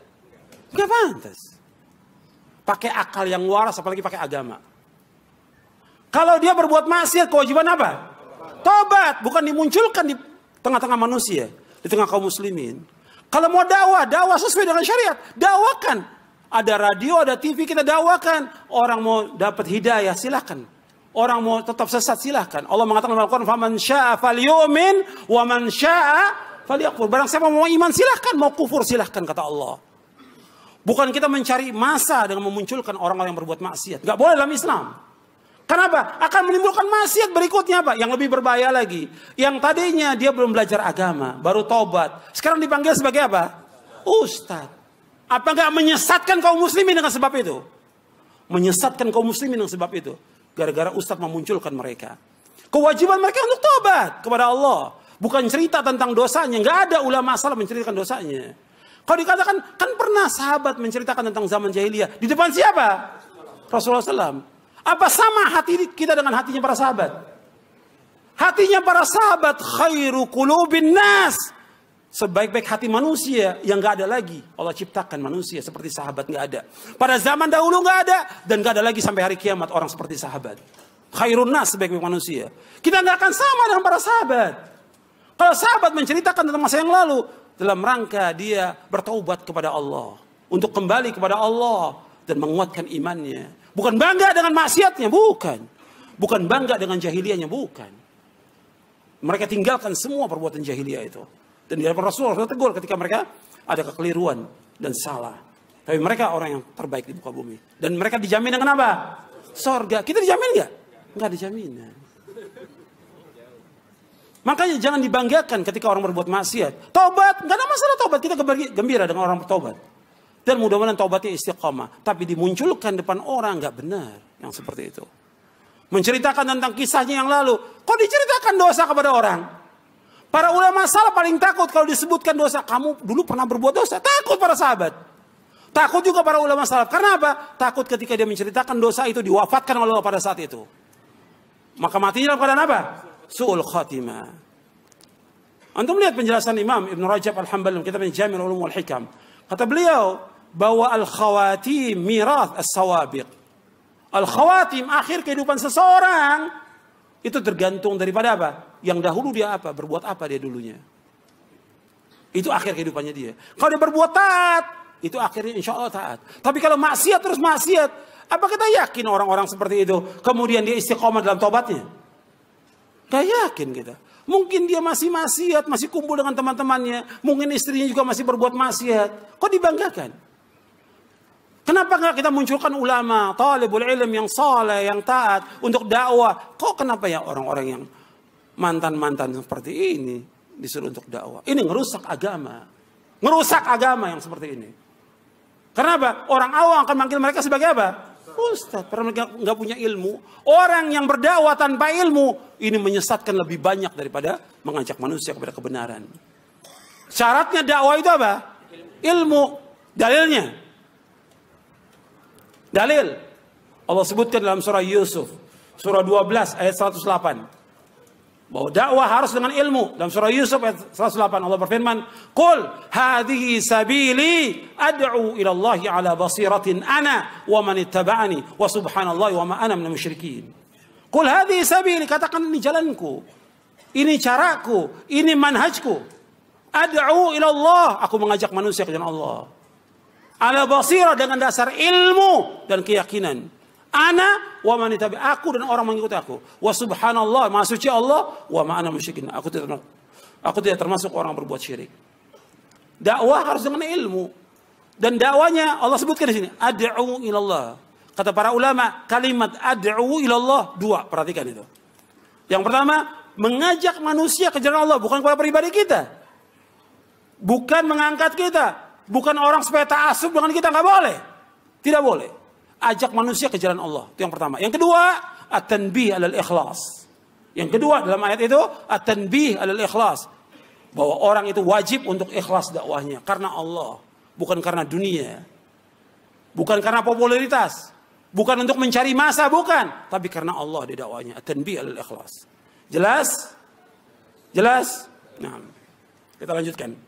Nggak pantas. Pakai akal yang waras, apalagi pakai agama. Kalau dia berbuat maksiat, kewajiban apa? Tobat, bukan dimunculkan di tengah-tengah manusia, di tengah kaum muslimin. Kalau mau dakwah sesuai dengan syariat, dakwakan. Ada radio, ada TV, kita dakwakan. Orang mau dapat hidayah, silakan. Orang mau tetap sesat, silakan. Allah mengatakan dalam Al-Quran, "Faman syaa'a falyu'min wa man syaa'a falyakfur." Barang siapa mau iman, silakan. Mau kufur, silakan, kata Allah. Bukan kita mencari masa dengan memunculkan orang-orang yang berbuat maksiat. Gak boleh dalam Islam. Kenapa? Akan menimbulkan maksiat berikutnya apa? Yang lebih berbahaya lagi. Yang tadinya dia belum belajar agama, baru taubat. Sekarang dipanggil sebagai apa? Ustaz. Apa gak menyesatkan kaum muslimin dengan sebab itu? Menyesatkan kaum muslimin dengan sebab itu. Gara-gara ustaz memunculkan mereka. Kewajiban mereka untuk taubat kepada Allah. Bukan cerita tentang dosanya. Gak ada ulama salah menceritakan dosanya. Kalau dikatakan, kan pernah sahabat menceritakan tentang zaman jahiliyah. Di depan siapa? Rasulullah SAW. Apa sama hati kita dengan hatinya para sahabat? Hatinya para sahabat khairu qulubin nas. sebaik-baik hati manusia yang gak ada lagi. Allah ciptakan manusia seperti sahabat, gak ada. Pada zaman dahulu gak ada, dan gak ada lagi sampai hari kiamat orang seperti sahabat. Khairun nas, sebaik-baik manusia. Kita gak akan sama dengan para sahabat. Kalau sahabat menceritakan tentang masa yang lalu, dalam rangka dia bertaubat kepada Allah, untuk kembali kepada Allah dan menguatkan imannya. Bukan bangga dengan maksiatnya, bukan. Bukan bangga dengan jahiliyahnya, bukan. Mereka tinggalkan semua perbuatan jahiliyah itu. Dan di hadapan Rasulullah tegur ketika mereka ada kekeliruan dan salah. Tapi mereka orang yang terbaik di muka bumi. Dan mereka dijamin dengan apa? Sorga. Kita dijamin nggak? Nggak dijamin. Makanya jangan dibanggakan ketika orang berbuat maksiat. Taubat, nggak ada masalah taubat. Kita gembira dengan orang bertobat. Dan mudah-mudahan taubatnya istiqamah. Tapi dimunculkan depan orang nggak benar yang seperti itu. Menceritakan tentang kisahnya yang lalu. Kok diceritakan dosa kepada orang? Para ulama salaf paling takut kalau disebutkan dosa. Kamu dulu pernah berbuat dosa. Takut para sahabat. Takut juga para ulama salaf. Karena apa? Takut ketika dia menceritakan dosa itu diwafatkan oleh Allah pada saat itu. Maka matinya dalam keadaan apa? Su'ul khatimah. Antum lihat penjelasan Imam Ibn Rajab Al-Hambali dalam kitabnya Jami' al-Ulum wal Hikam. Kata beliau bahwa al-khawatim mirath as-sawabiq. Al-khawatim, akhir kehidupan seseorang itu tergantung daripada apa? Yang dahulu dia apa? Berbuat apa dia dulunya? Itu akhir kehidupannya dia. Kalau dia berbuat taat, itu akhirnya insya Allah taat. Tapi kalau maksiat terus maksiat, apa kita yakin orang-orang seperti itu kemudian dia istiqomah dalam tobatnya? Gak yakin kita. Mungkin dia masih maksiat, masih kumpul dengan teman-temannya. Mungkin istrinya juga masih berbuat maksiat. Kok dibanggakan? Kenapa nggak kita munculkan ulama, talibul ilm yang saleh, yang taat untuk dakwah? Kok kenapa ya orang-orang yang mantan-mantan seperti ini disuruh untuk dakwah? Ini ngerusak agama. Ngerusak agama yang seperti ini. Kenapa? Orang awam akan manggil mereka sebagai apa? Ustaz, karena mereka nggak punya ilmu. Orang yang berdakwah tanpa ilmu, ini menyesatkan lebih banyak daripada mengajak manusia kepada kebenaran. Syaratnya dakwah itu apa? Ilmu. Dalilnya. Dalil. Allah sebutkan dalam surah Yusuf. Surah 12 ayat 108. Bahwa dakwah harus dengan ilmu. Dalam surah Yusuf ayat 108 Allah berfirman. Qul hadhihi sabili ad'u ila Allah ala basiratin ana wa man ittaba'ani wa subhanallahi wa ma ana minal musyrikin. Qul hadhihi sabili, katakan ini jalanku. Ini caraku, ini manhajku. Ad'u ila Allah, aku mengajak manusia ke jalan Allah. Ala basirah, dengan dasar ilmu dan keyakinan. Ana wa man tabi, aku dan orang mengikuti aku. Wa subhanallah, maha suci Allah, wa ma ana musyrikin. Aku tidak termasuk orang berbuat syirik. Dakwah harus dengan ilmu. Dan dakwanya Allah sebutkan di sini, ad'u ilallah. Kata para ulama, kalimat ad'u ilallah dua, perhatikan itu. Yang pertama, mengajak manusia ke jalan Allah, bukan kepada pribadi kita. Bukan mengangkat kita. Bukan orang supaya ta'assub dengan kita, nggak boleh. Tidak boleh. Ajak manusia ke jalan Allah. Itu yang pertama. Yang kedua, at-tanbih alal ikhlas. Yang kedua dalam ayat itu, at-tanbih alal ikhlas. Bahwa orang itu wajib untuk ikhlas dakwahnya. Karena Allah. Bukan karena dunia. Bukan karena popularitas. Bukan untuk mencari masa, bukan. Tapi karena Allah di dakwahnya. At-tanbih alal ikhlas. Jelas? Jelas? Nah, kita lanjutkan.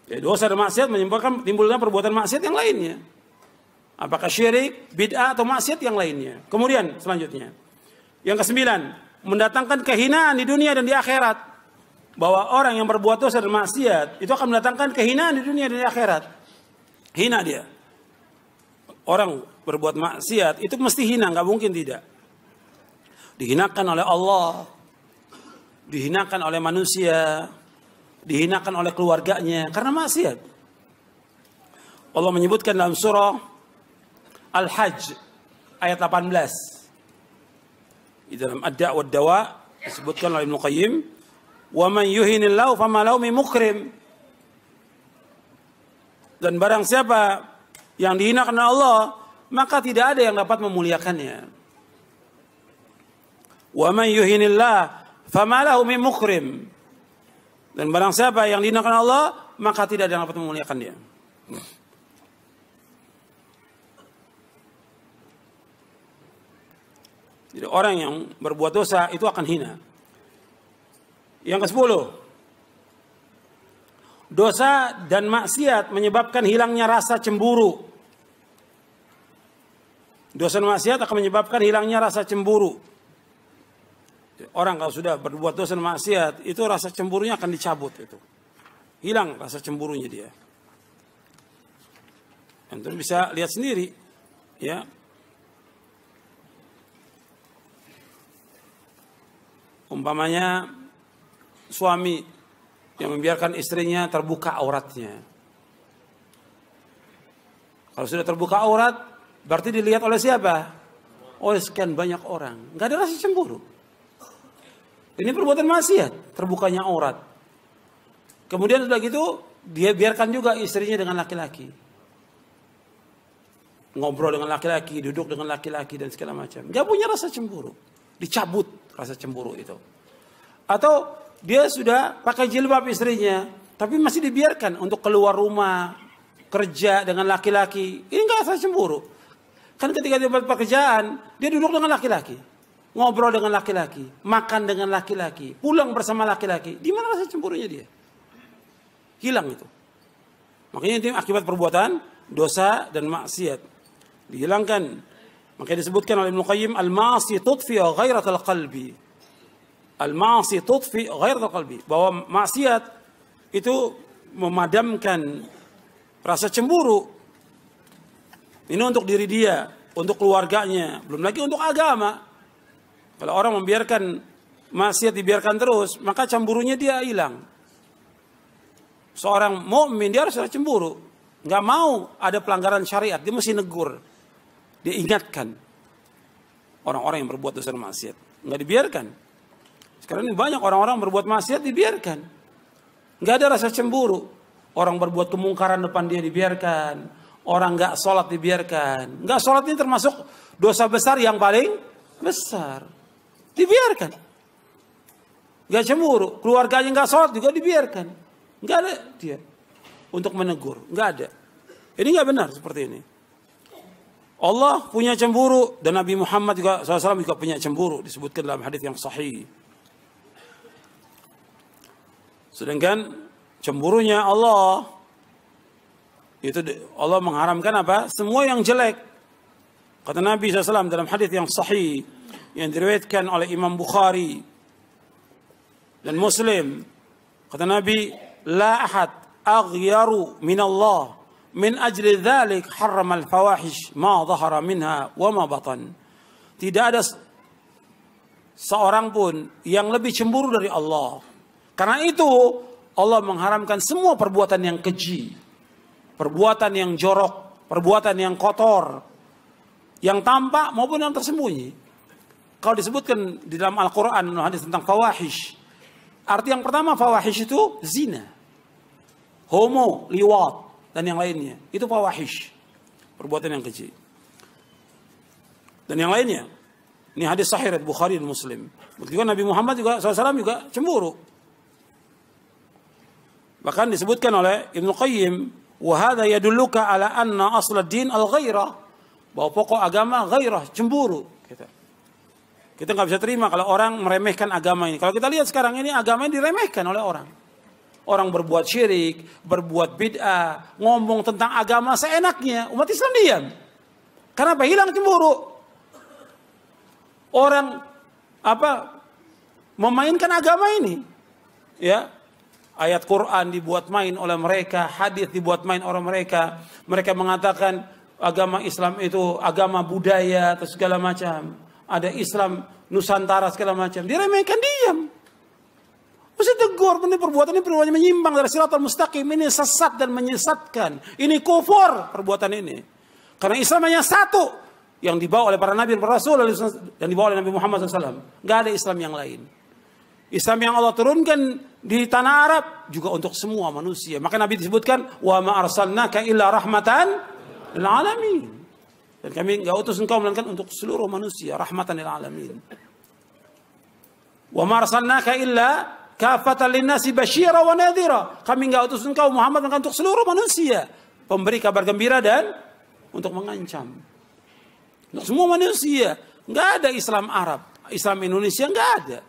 Ya, dosa dan maksiat menyebabkan timbulnya perbuatan maksiat yang lainnya. Apakah syirik, bid'ah atau maksiat yang lainnya. Kemudian selanjutnya. Yang kesembilan, mendatangkan kehinaan di dunia dan di akhirat. Bahwa orang yang berbuat dosa dan maksiat itu akan mendatangkan kehinaan di dunia dan di akhirat. Hina dia. Orang berbuat maksiat itu mesti hina, nggak mungkin tidak. Dihinakan oleh Allah, dihinakan oleh manusia, dihinakan oleh keluarganya karena maksiat. Allah menyebutkan dalam surah Al-Hajj ayat 18. Di dalam Ad-Da' wad-Dawa disebutkan oleh Ibnu Qayyim, "Wa man yuhinillahu fama lahu min mukrim." Dan barang siapa yang dihinakan oleh Allah, maka tidak ada yang dapat memuliakannya. Wa man yuhinillahu fama lahu min mukrim. Dan barang siapa yang dihinakan Allah, maka tidak ada yang dapat memuliakan dia. Jadi orang yang berbuat dosa itu akan hina. Yang ke-10, Dosa dan maksiat menyebabkan hilangnya rasa cemburu. Dosa dan maksiat akan menyebabkan hilangnya rasa cemburu. Orang kalau sudah berbuat dosa dan maksiat, itu rasa cemburunya akan dicabut itu. Hilang rasa cemburunya dia. Antum bisa lihat sendiri, ya. Umpamanya suami yang membiarkan istrinya terbuka auratnya. Kalau sudah terbuka aurat, berarti dilihat oleh siapa? Oleh sekian banyak orang. Nggak ada rasa cemburu. Ini perbuatan maksiat, terbukanya aurat. Kemudian sudah gitu, dia biarkan juga istrinya dengan laki-laki. Ngobrol dengan laki-laki, duduk dengan laki-laki dan segala macam. Nggak punya rasa cemburu. Dicabut rasa cemburu itu. Atau dia sudah pakai jilbab istrinya, tapi masih dibiarkan untuk keluar rumah, kerja dengan laki-laki. Ini nggak rasa cemburu. Kan ketika dia buat pekerjaan, dia duduk dengan laki-laki. Ngobrol dengan laki-laki. Makan dengan laki-laki. Pulang bersama laki-laki. Di mana rasa cemburunya dia? Hilang itu. Makanya itu akibat perbuatan dosa dan maksiat. Dihilangkan. Makanya disebutkan oleh Ibnu Qayyim, al-ma'asi tudfi ghairatal qalbi. Al-ma'asi tudfi ghairatal qalbi. Bahwa maksiat itu memadamkan rasa cemburu. Ini untuk diri dia, untuk keluarganya, belum lagi untuk agama. Kalau orang membiarkan maksiat dibiarkan terus, maka cemburunya dia hilang. Seorang mukmin dia harus ada cemburu. Nggak mau ada pelanggaran syariat, dia mesti negur. Dia ingatkan orang-orang yang berbuat dosa maksiat. Nggak dibiarkan. Sekarang ini banyak orang-orang berbuat maksiat dibiarkan. Nggak ada rasa cemburu. Orang berbuat kemungkaran depan dia dibiarkan. Orang nggak sholat dibiarkan. Nggak sholat ini termasuk dosa besar yang paling besar. Dibiarkan. Nggak cemburu. Keluarganya nggak sholat juga dibiarkan. Nggak ada dia untuk menegur. Nggak ada. Ini nggak benar seperti ini. Allah punya cemburu dan Nabi Muhammad juga SAW juga punya cemburu, disebutkan dalam hadis yang sahih. Sedangkan cemburunya Allah itu Allah mengharamkan apa? Semua yang jelek. Kata Nabi SAW dalam hadis yang sahih yang diriwayatkan oleh Imam Bukhari dan Muslim. Kata Nabi, la ahad aghyaru min Allah. Min ajli dzalik harrama al-fawahish ma dhahara minha wa ma batan. Tidak ada seorang pun yang lebih cemburu dari Allah. Karena itu Allah mengharamkan semua perbuatan yang keji, perbuatan yang jorok, perbuatan yang kotor, yang tampak maupun yang tersembunyi. Kalau disebutkan di dalam Al-Quran hadis tentang fawahish, arti yang pertama fawahish itu zina, homo, liwat dan yang lainnya. Itu fawahish, perbuatan yang keji. Dan yang lainnya. Ini hadis sahih riwayat Bukhari dan Muslim. Begitu Nabi Muhammad juga SAW juga cemburu. Bahkan disebutkan oleh Ibnu Qayyim, wa hadza yadulluka ala anna asl ad-din al-ghairah. Bahwa pokok agama ghairah, cemburu. Kita nggak bisa terima kalau orang meremehkan agama ini. Kalau kita lihat sekarang ini agama ini diremehkan oleh orang. Orang berbuat syirik, berbuat bid'ah, ngomong tentang agama seenaknya. Umat Islam diam. Kenapa? Hilang cemburu. Orang memainkan agama ini. Ya. Ayat Quran dibuat main oleh mereka, hadis dibuat main oleh mereka. Mereka mengatakan agama Islam itu agama budaya atau segala macam. Ada Islam Nusantara segala macam. Diremehkan, diam. Mesti tegur, ini perbuatan menyimpang dari siratal mustaqim, ini sesat dan menyesatkan. Ini kufur perbuatan ini. Karena Islam hanya satu yang dibawa oleh para nabi dan para rasul dan dibawa oleh Nabi Muhammad SAW. Gak ada Islam yang lain. Islam yang Allah turunkan di tanah Arab juga untuk semua manusia. Maka Nabi disebutkan, wa ma arsalnaka illa rahmatan lil alamin. Dan kami enggak utus engkau melainkan untuk seluruh manusia, rahmatan lil alamin. Wa ma arsalnaka illa kafatan linnasi basyira wa nadhira. Kami enggak utus engkau Muhammad melainkan untuk seluruh manusia, pemberi kabar gembira dan untuk mengancam. Untuk semua manusia. Enggak ada Islam Arab, Islam Indonesia enggak ada.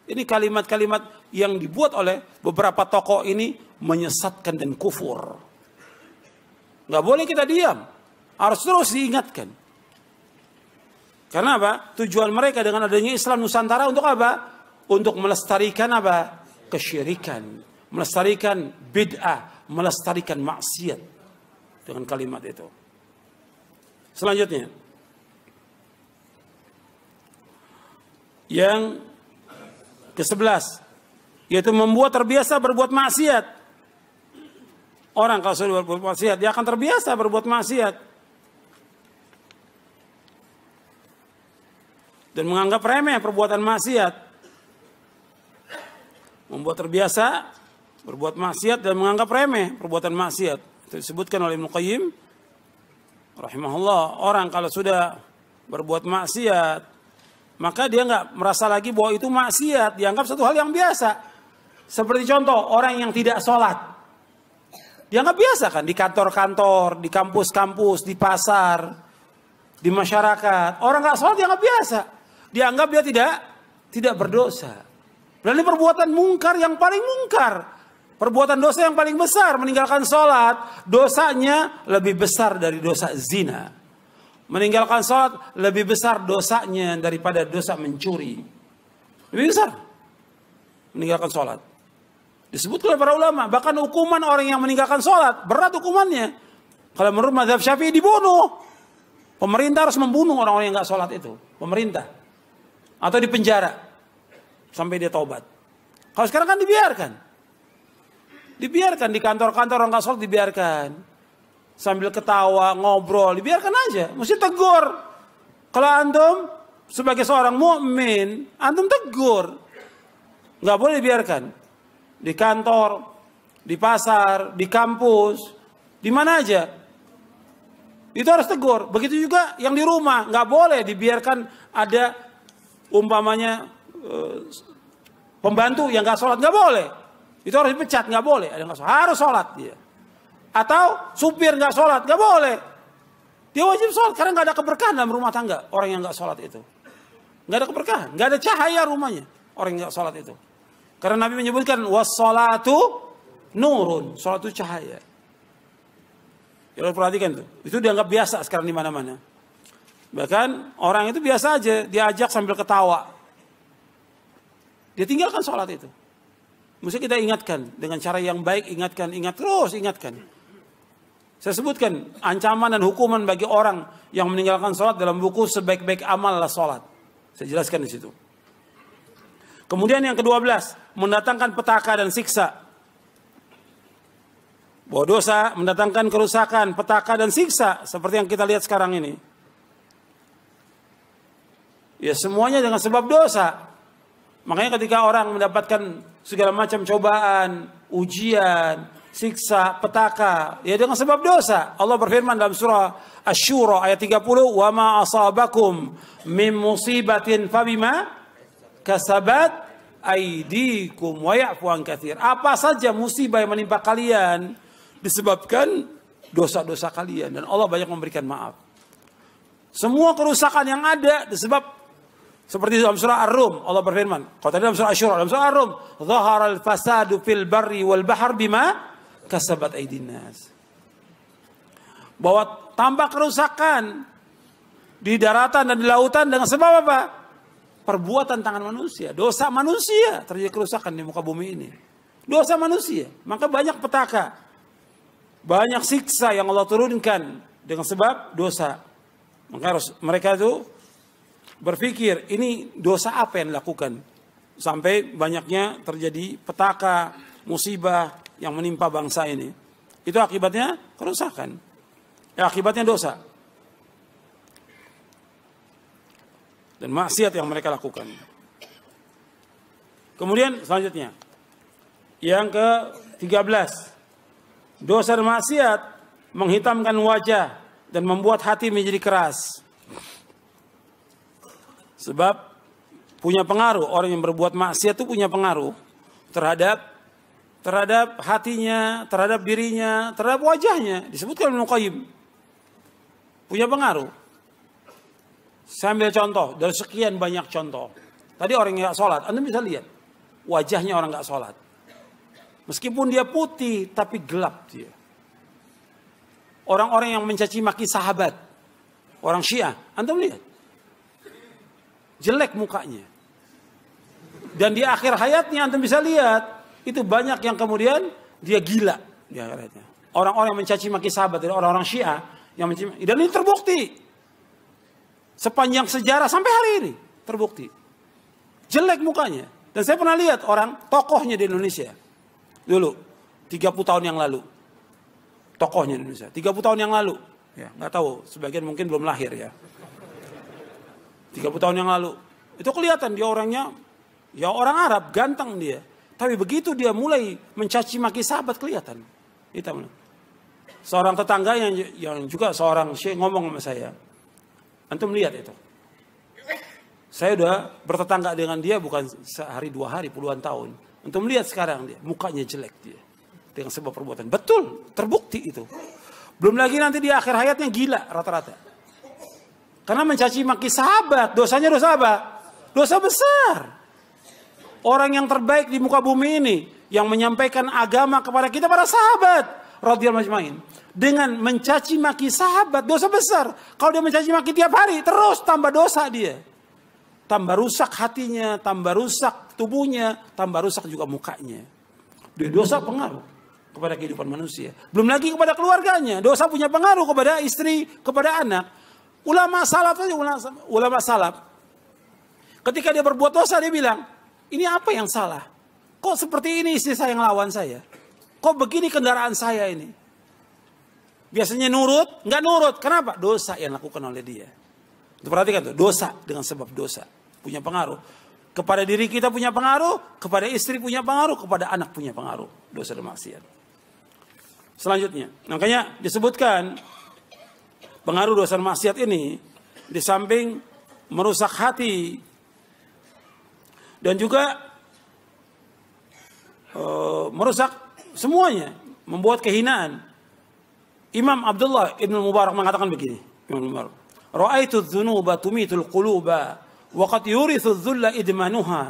Ini kalimat-kalimat yang dibuat oleh beberapa tokoh ini menyesatkan dan kufur. Nggak boleh kita diam. Harus terus diingatkan. Karena apa? Tujuan mereka dengan adanya Islam Nusantara untuk apa? Untuk melestarikan apa? Kesyirikan. Melestarikan bid'ah. Melestarikan maksiat. Dengan kalimat itu. Selanjutnya. Yang ke-11. Yaitu membuat terbiasa berbuat maksiat. Orang kalau sudah berbuat maksiat, dia akan terbiasa berbuat maksiat. Dan menganggap remeh perbuatan maksiat. Membuat terbiasa berbuat maksiat dan menganggap remeh perbuatan maksiat. Itu disebutkan oleh Ibnu Qayyim rahimahullah. Orang kalau sudah berbuat maksiat, maka dia nggak merasa lagi bahwa itu maksiat. Dianggap satu hal yang biasa. Seperti contoh, orang yang tidak sholat. Dianggap biasa kan? Di kantor-kantor, di kampus-kampus, di pasar, di masyarakat. Orang nggak sholat dianggap biasa. Dianggap dia tidak berdosa. Berarti perbuatan mungkar yang paling mungkar. Perbuatan dosa yang paling besar. Meninggalkan sholat. Dosanya lebih besar dari dosa zina. Meninggalkan sholat lebih besar dosanya daripada dosa mencuri. Lebih besar. Meninggalkan sholat. Disebut oleh para ulama. Bahkan hukuman orang yang meninggalkan sholat. Berat hukumannya. Kalau menurut mazhab Syafi'i dibunuh. Pemerintah harus membunuh orang-orang yang nggak sholat itu. Pemerintah. Atau di penjara sampai dia taubat. Kalau sekarang kan dibiarkan di kantor-kantor orang nggak sholat dibiarkan sambil ketawa ngobrol dibiarkan aja. Mesti tegur. Kalau antum sebagai seorang mukmin antum tegur. Nggak boleh dibiarkan di kantor, di pasar, di kampus, di mana aja. Itu harus tegur. Begitu juga yang di rumah nggak boleh dibiarkan ada umpamanya pembantu yang nggak sholat, nggak boleh. Itu harus dipecat, nggak boleh. Ada nggak sholat, harus sholat dia. Atau supir nggak sholat, nggak boleh. Dia wajib sholat karena nggak ada keberkahan dalam rumah tangga orang yang nggak sholat itu. Nggak ada keberkahan, nggak ada cahaya rumahnya orang yang nggak sholat itu. Karena Nabi menyebutkan wassolatu nurun, sholat itu cahaya. Ya, perhatikan tuh, itu dianggap biasa sekarang di mana-mana. Bahkan orang itu biasa aja diajak sambil ketawa. Dia tinggalkan sholat itu. Mesti kita ingatkan dengan cara yang baik, ingatkan. Saya sebutkan ancaman dan hukuman bagi orang yang meninggalkan sholat dalam buku Sebaik-baik Amal adalah Sholat. Saya jelaskan di situ. Kemudian yang ke-12, mendatangkan petaka dan siksa. Bahwa dosa mendatangkan kerusakan, petaka dan siksa seperti yang kita lihat sekarang ini. Ya semuanya dengan sebab dosa. Makanya ketika orang mendapatkan segala macam cobaan, ujian, siksa, petaka, ya dengan sebab dosa. Allah berfirman dalam surah Asy-Syura ayat 30, "Wa ma asabakum min musibatin fabima kasabat aydikum wa ya'fu an katsir." Apa saja musibah yang menimpa kalian disebabkan dosa-dosa kalian dan Allah banyak memberikan maaf. Semua kerusakan yang ada disebab seperti dalam surah Ar-Rum, Allah berfirman. Kalau tadi dalam surah Asy-Syura, dalam surah Ar-Rum, "Dhaharal fasadu fil barri wal bahr bima kasabat aydin nas." Bahwa tampak kerusakan di daratan dan di lautan dengan sebab apa? Perbuatan tangan manusia, dosa manusia terjadi kerusakan di muka bumi ini. Dosa manusia, maka banyak petaka. Banyak siksa yang Allah turunkan dengan sebab dosa. Maka harus mereka itu berpikir ini dosa apa yang dilakukan sampai banyaknya terjadi petaka, musibah yang menimpa bangsa ini. Itu akibatnya kerusakan. Akibatnya dosa dan maksiat yang mereka lakukan. Kemudian selanjutnya yang ke-13, dosa dan maksiat menghitamkan wajah dan membuat hati menjadi keras. Sebab punya pengaruh, orang yang berbuat maksiat itu punya pengaruh terhadap hatinya, terhadap dirinya, terhadap wajahnya. Disebutkan Ibnu Qayyim. Punya pengaruh. Saya ambil contoh dari sekian banyak contoh. Tadi orang yang nggak sholat, Anda bisa lihat wajahnya orang nggak sholat. Meskipun dia putih tapi gelap dia. Orang-orang yang mencaci maki sahabat, orang Syiah, antum lihat. Jelek mukanya. Dan di akhir hayatnya antum bisa lihat, itu banyak yang kemudian dia gila di akhiratnya. Orang-orang yang mencaci maki sahabat, orang-orang Syiah yang mencaci maki, dan ini terbukti. Sepanjang sejarah sampai hari ini terbukti. Jelek mukanya. Dan saya pernah lihat orang tokohnya di Indonesia. Dulu 30 tahun yang lalu. Tokohnya di Indonesia 30 tahun yang lalu. Ya, nggak tahu, sebagian mungkin belum lahir ya. 30 tahun yang lalu. Itu kelihatan dia orangnya ya orang Arab, ganteng dia. Tapi begitu dia mulai mencaci maki sahabat kelihatan. Hitam. Seorang tetangga yang juga seorang syekh ngomong sama saya. Antum lihat itu. Saya udah bertetangga dengan dia bukan sehari 2 hari, puluhan tahun. Antum lihat sekarang dia, mukanya jelek dia. Dengan sebab perbuatan. Betul, terbukti itu. Belum lagi nanti di akhir hayatnya gila rata-rata. Karena mencaci maki sahabat, dosanya dosa apa? Dosa besar. Orang yang terbaik di muka bumi ini, yang menyampaikan agama kepada kita para sahabat, radhiyallahu ajmain. Dengan mencaci maki sahabat, dosa besar. Kalau dia mencaci maki tiap hari, terus tambah dosa dia. Tambah rusak hatinya, tambah rusak tubuhnya, tambah rusak juga mukanya. Dia dosa pengaruh kepada kehidupan manusia. Belum lagi kepada keluarganya. Dosa punya pengaruh kepada istri, kepada anak. Ulama salaf saja, ulama salaf. Ketika dia berbuat dosa, dia bilang, ini apa yang salah? Kok seperti ini istri saya yang lawan saya? Kok begini kendaraan saya ini? Biasanya nurut, nggak nurut. Kenapa? Dosa yang dilakukan oleh dia. Itu perhatikan tuh, dosa dengan sebab dosa. Punya pengaruh. Kepada diri kita punya pengaruh, kepada istri punya pengaruh, kepada anak punya pengaruh. Dosa dan maksiat. Selanjutnya, makanya disebutkan pengaruh dosa dan maksiat ini di samping merusak hati dan juga merusak semuanya, membuat kehinaan. Imam Abdullah Ibn Mubarak mengatakan begini, Ra'aitu dzunuba tumitul quluba wa qad yurithu dzulla idmanuha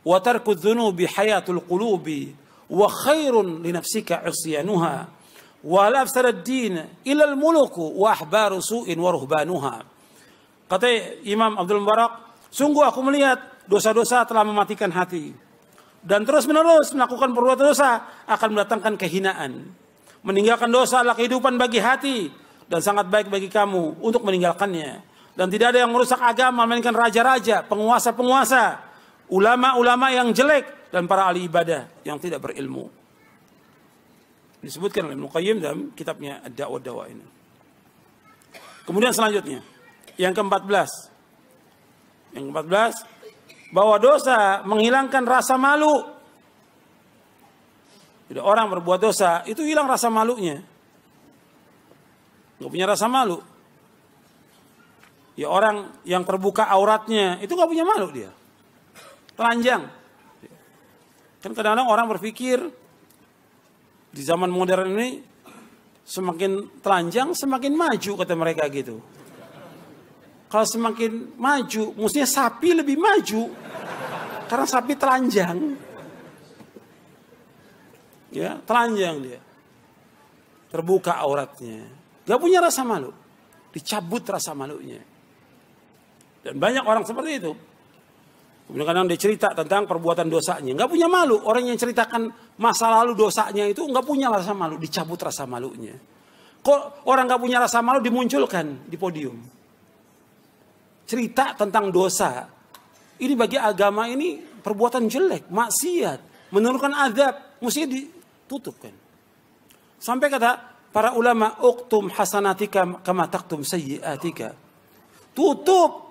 wa tarku dzunubi hayatul qulubi wa khairun li nafsika isyanuha wa la afsara ad-din ila al-muluku wa ahbaru su'in wa ruhbanuha. Kata Imam Abdul Mubarak, sungguh aku melihat dosa-dosa telah mematikan hati dan terus-menerus melakukan perbuatan dosa akan mendatangkan kehinaan. Meninggalkan dosa adalah kehidupan bagi hati dan sangat baik bagi kamu untuk meninggalkannya. Dan tidak ada yang merusak agama melainkan raja-raja, penguasa-penguasa, ulama-ulama yang jelek dan para ahli ibadah yang tidak berilmu. Disebutkan oleh Ibnu Qayyim dalam kitabnya Ad-Da'wa ini. Kemudian selanjutnya, yang ke-14. Yang ke-14, bahwa dosa menghilangkan rasa malu. Jadi orang berbuat dosa, itu hilang rasa malunya. Gak punya rasa malu. Ya orang yang terbuka auratnya, itu gak punya malu dia. Telanjang. Kan kadang-kadang orang berpikir, di zaman modern ini, semakin telanjang, semakin maju, kata mereka gitu. Kalau semakin maju, mestinya sapi lebih maju. Karena sapi telanjang. Ya, telanjang dia. Terbuka auratnya. Gak punya rasa malu. Dicabut rasa malunya. Dan banyak orang seperti itu. Kemudian kadang dia cerita tentang perbuatan dosanya. Gak punya malu. Orang yang ceritakan masa lalu dosanya itu gak punya rasa malu. Dicabut rasa malunya. Kok orang gak punya rasa malu dimunculkan di podium. Cerita tentang dosa. Ini bagi agama ini perbuatan jelek. Maksiat. Menurunkan azab. Mesti ditutupkan. Sampai kata para ulama. Uktum hasanatika kama taktum sayyiatika. Tutup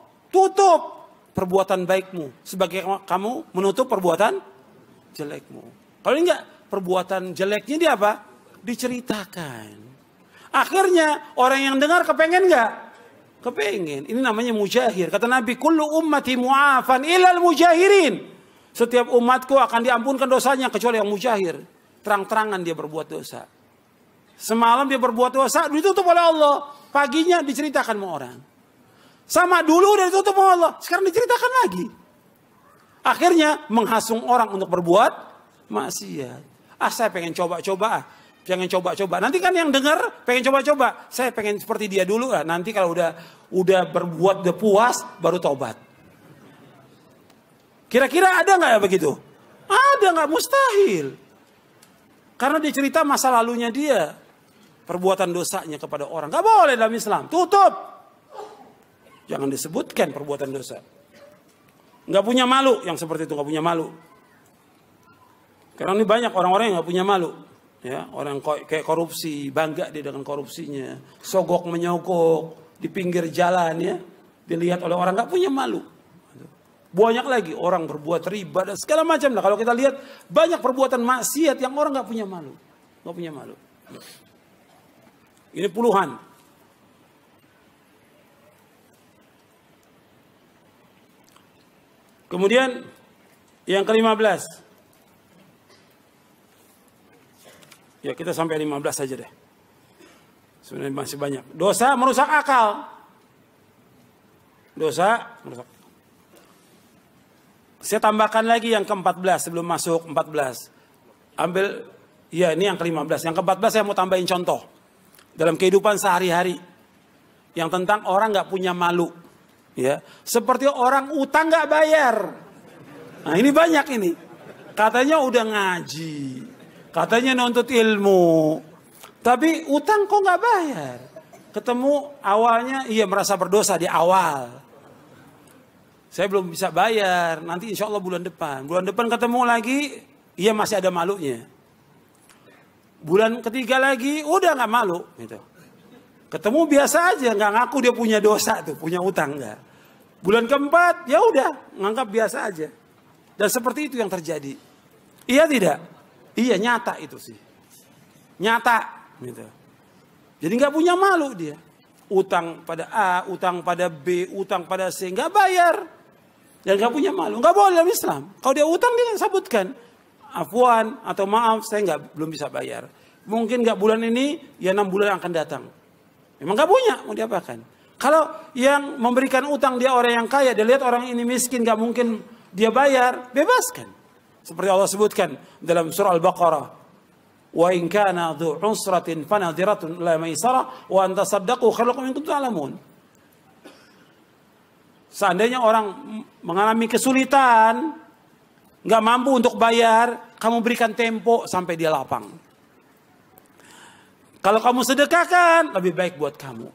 perbuatan baikmu sebagai kamu menutup perbuatan jelekmu. Kalau enggak, perbuatan jeleknya dia apa? Diceritakan. Akhirnya orang yang dengar kepengen enggak? Kepengen. Ini namanya mujahir. Kata Nabi, kullu ummati mu'afan ilal mujahirin. Setiap umatku akan diampunkan dosanya kecuali yang mujahir. Terang-terangan dia berbuat dosa. Semalam dia berbuat dosa, ditutup oleh Allah. Paginya diceritakan sama orang. Sama dulu udah ditutup oleh Allah. Sekarang diceritakan lagi. Akhirnya menghasung orang untuk berbuat maksiat. Saya pengen coba-coba. Pengen coba-coba. Nanti kan yang dengar pengen coba-coba. Saya pengen seperti dia dulu lah. Nanti kalau udah berbuat, udah puas, baru tobat. Kira-kira ada nggak ya begitu? Ada, nggak mustahil. Karena dia cerita masa lalunya dia. Perbuatan dosanya kepada orang. Nggak boleh dalam Islam. Tutup. Jangan disebutkan perbuatan dosa. Nggak punya malu. Yang seperti itu nggak punya malu. Karena ini banyak orang-orang yang nggak punya malu. Ya, orang kayak korupsi, bangga dia dengan korupsinya, sogok menyogok di pinggir jalan ya, dilihat oleh orang, nggak punya malu. Banyak lagi orang berbuat riba dan segala macam lah. Kalau kita lihat banyak perbuatan maksiat yang orang nggak punya malu, nggak punya malu. Ini puluhan. Kemudian yang ke-15. Ya kita sampai 15 saja deh. Sebenarnya masih banyak. Dosa merusak akal. Dosa merusak. Saya tambahkan lagi yang ke-14 sebelum masuk 14. Ambil, ya ini yang ke-15. Yang ke-14 saya mau tambahin contoh. Dalam kehidupan sehari-hari. Yang tentang orang gak punya malu. Ya, seperti orang utang gak bayar. Nah ini banyak ini. Katanya udah ngaji. Katanya nuntut ilmu. Tapi utang kok nggak bayar. Ketemu awalnya iya merasa berdosa di awal. Saya belum bisa bayar. Nanti insya Allah bulan depan. Bulan depan ketemu lagi. Iya masih ada malunya. Bulan ketiga lagi udah nggak malu. Gitu. Ketemu biasa aja. Nggak ngaku dia punya dosa tuh. Punya utang nggak. Bulan keempat ya udah nganggap biasa aja. Dan seperti itu yang terjadi. Iya tidak? Iya nyata itu sih. Nyata. Gitu. Jadi nggak punya malu dia. Utang pada A, utang pada B, utang pada C. Nggak bayar. Dan nggak punya malu. Nggak boleh dalam Islam. Kalau dia utang dia sebutkan. Afwan atau maaf saya belum bisa bayar. Mungkin nggak bulan ini, ya 6 bulan akan datang. Memang nggak punya, mau diapakan. Kalau yang memberikan utang dia orang yang kaya. Dia lihat orang ini miskin nggak mungkin dia bayar. Bebaskan. Seperti Allah sebutkan dalam surah Al-Baqarah. Wa in kana dhu usratin fanadhiratun ila maisarah wa an tasaddaqu khairun lakum in kuntum ta'lamun. Seandainya orang mengalami kesulitan, nggak mampu untuk bayar, kamu berikan tempo sampai dia lapang. Kalau kamu sedekahkan, lebih baik buat kamu.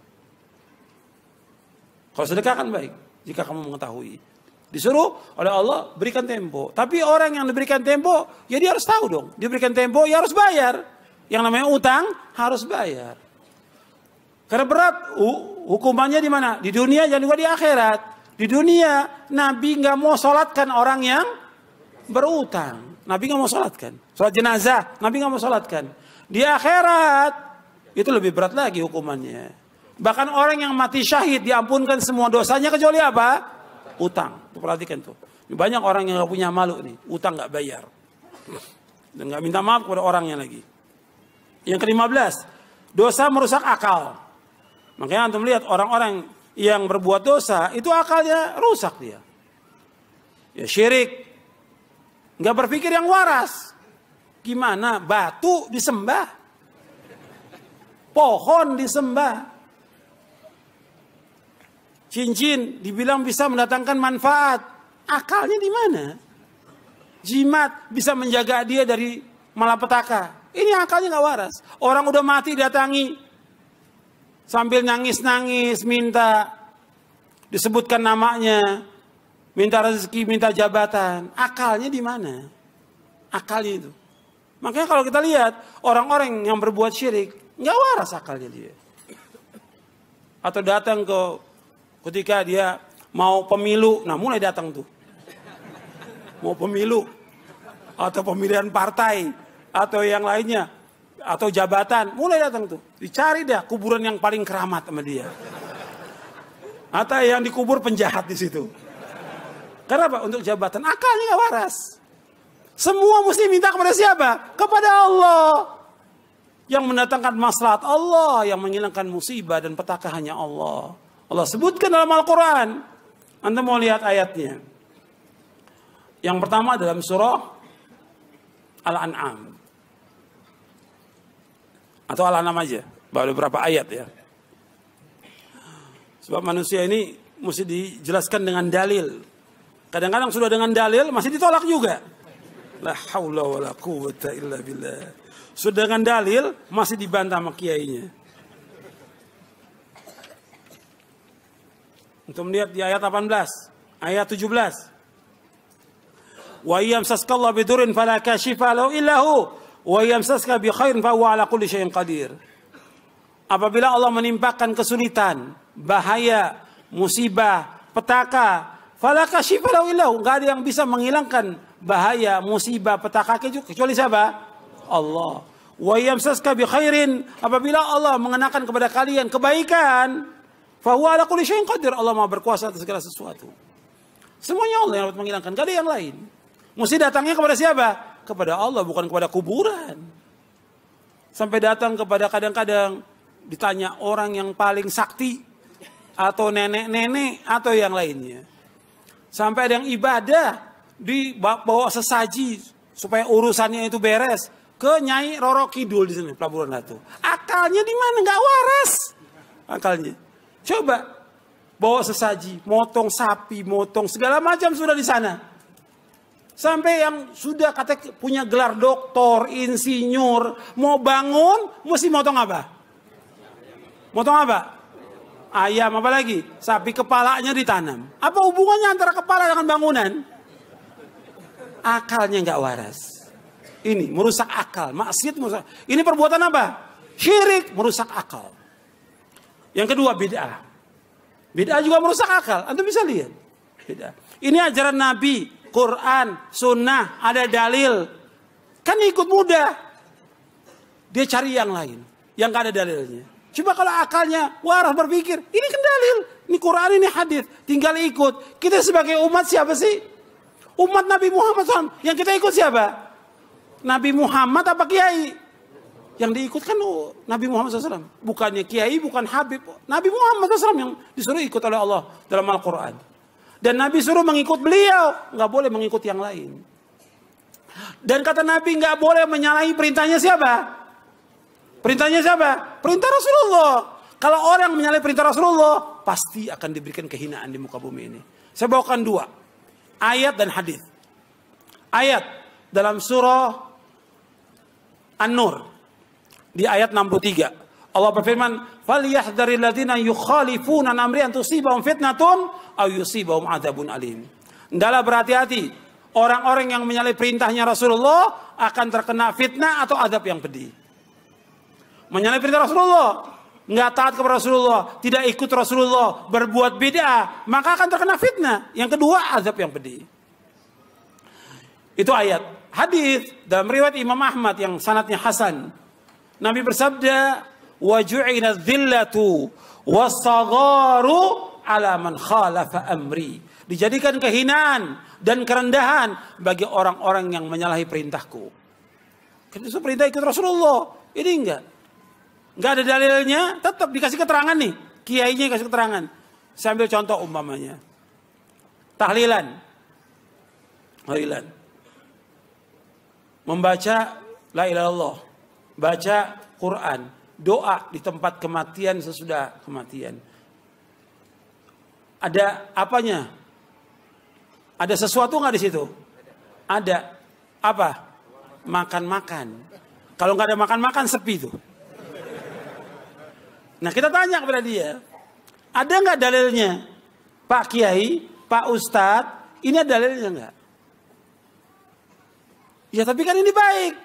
Kalau sedekahkan baik, jika kamu mengetahui. Disuruh oleh Allah berikan tempo. Tapi orang yang diberikan tempo, ya dia harus tahu dong. Dia berikan tempo, ya harus bayar. Yang namanya utang harus bayar. Karena berat hukumannya di mana? Di dunia dan juga di akhirat. Di dunia Nabi nggak mau sholatkan orang yang berutang. Nabi nggak mau sholatkan. Sholat jenazah, Nabi nggak mau sholatkan. Di akhirat itu lebih berat lagi hukumannya. Bahkan orang yang mati syahid diampunkan semua dosanya kecuali apa? Utang. Tuh, perhatikan tuh. Banyak orang yang gak punya malu nih. Utang gak bayar. Dan gak minta maaf kepada orangnya lagi. Yang ke-15. Dosa merusak akal. Makanya antum lihat orang-orang yang berbuat dosa. Itu akalnya rusak dia. Ya syirik. Gak berpikir yang waras. Gimana? Batu disembah. Pohon disembah. Cincin dibilang bisa mendatangkan manfaat. Akalnya di mana? Jimat bisa menjaga dia dari malapetaka. Ini akalnya nggak waras. Orang udah mati datangi. Sambil nangis-nangis minta. Disebutkan namanya. Minta rezeki, minta jabatan. Akalnya di mana? Akalnya itu. Makanya kalau kita lihat. Orang-orang yang berbuat syirik. Nggak waras akalnya dia. Atau datang ketika dia mau pemilu, nah mulai datang tuh. Mau pemilu, atau pemilihan partai, atau yang lainnya, atau jabatan, mulai datang tuh. Dicari dah kuburan yang paling keramat sama dia. Atau yang dikubur penjahat di situ. Karena apa? Untuk jabatan, akalnya gak waras. Semua mesti minta kepada siapa? Kepada Allah. Yang mendatangkan maslahat Allah, yang menghilangkan musibah dan petaka hanya Allah. Allah sebutkan dalam Al-Quran. Anda mau lihat ayatnya. Yang pertama dalam surah Al-An'am. Atau Al-An'am aja, baru beberapa ayat ya. Sebab manusia ini mesti dijelaskan dengan dalil. Kadang-kadang sudah dengan dalil masih ditolak juga. La haula wala quwwata illa billah. Sudah dengan dalil masih dibantah sama kiainya. Untuk melihat di ayat 18, ayat 17. Wa yamsaskallahu bidurrin fala kashifa lahu illa hu wa yamsaska bi khairin fa huwa ala kulli syai'in qadir. Apabila Allah menimpakan kesulitan, bahaya, musibah, petaka, fala kashifa lahu illa hu, enggak ada yang bisa menghilangkan bahaya, musibah, petaka kecuali siapa? Allah. Wa yamsaska bi khairin, apabila Allah mengenakan kepada kalian kebaikan, fa huwa ala kulli syai'in qadir, Allah Maha berkuasa atas segala sesuatu. Semuanya Allah yang dapat menghilangkan, enggak ada yang lain. Mesti datangnya kepada siapa? Kepada Allah, bukan kepada kuburan. Sampai datang kepada kadang-kadang ditanya orang yang paling sakti atau nenek-nenek atau yang lainnya. Sampai ada yang ibadah dibawa sesaji supaya urusannya itu beres ke Nyai Roro Kidul di sini Pelabuhan Ratu. Akalnya di mana? Nggak waras akalnya. Coba bawa sesaji, motong sapi, motong segala macam sudah di sana. Sampai yang sudah kata punya gelar doktor, insinyur, mau bangun, mesti motong apa? Motong apa? Ayam, apa lagi? Sapi kepalanya ditanam. Apa hubungannya antara kepala dengan bangunan? Akalnya nggak waras. Ini merusak akal, maksiat merusak. Ini perbuatan apa? Syirik, merusak akal. Yang kedua bid'ah. Bid'ah juga merusak akal. Antum bisa lihat. Bid'ah. Ini ajaran Nabi. Quran, sunnah, ada dalil. Kan ikut mudah. Dia cari yang lain. Yang gak ada dalilnya. Coba kalau akalnya waras berpikir. Ini kan dalil. Ini Quran, ini hadis. Tinggal ikut. Kita sebagai umat siapa sih? Umat Nabi Muhammad SAW. Yang kita ikut siapa? Nabi Muhammad apa kiai? Yang diikutkan Nabi Muhammad SAW. Bukannya kiai, bukan habib. Nabi Muhammad SAW yang disuruh ikut oleh Allah dalam Al-Quran. Dan Nabi suruh mengikut beliau. Nggak boleh mengikut yang lain. Dan kata Nabi nggak boleh menyalahi perintahnya siapa? Perintahnya siapa? Perintah Rasulullah. Kalau orang menyalahi perintah Rasulullah, pasti akan diberikan kehinaan di muka bumi ini. Saya bawakan dua. Ayat dan hadis. Ayat dalam surah An-Nur. Di ayat 63. Allah berfirman, "Falyahdharil ladzina yukhalifuna an amri an tusibahum fitnatun aw yusibahum adzabun alim." Hendaklah berhati-hati orang-orang yang menyalahi perintahnya Rasulullah akan terkena fitnah atau azab yang pedih. Menyalahi perintah Rasulullah, enggak taat kepada Rasulullah, tidak ikut Rasulullah, berbuat bid'ah, maka akan terkena fitnah. Yang kedua, azab yang pedih. Itu ayat. Hadis dalam riwayat Imam Ahmad yang sanadnya hasan. Nabi bersabda, wa ju'ina dzillatu was-sagharu ala man khalafa amri. Dijadikan kehinaan dan kerendahan bagi orang-orang yang menyalahi perintahku. Kan itu perintah ikut Rasulullah. Ini enggak ada dalilnya, tetap dikasih keterangan nih. Kiainya kasih keterangan. Saya ambil contoh umpamanya. Tahlilan. Membaca la ilaha illallah. Baca Quran. Doa di tempat kematian sesudah kematian. Ada apanya? Ada sesuatu nggak di situ? Ada. Apa? Makan-makan. Kalau nggak ada makan-makan sepi tuh. Nah kita tanya kepada dia, ada nggak dalilnya? Pak Kiai, Pak Ustadz, ini ada dalilnya nggak? Ya tapi kan ini baik.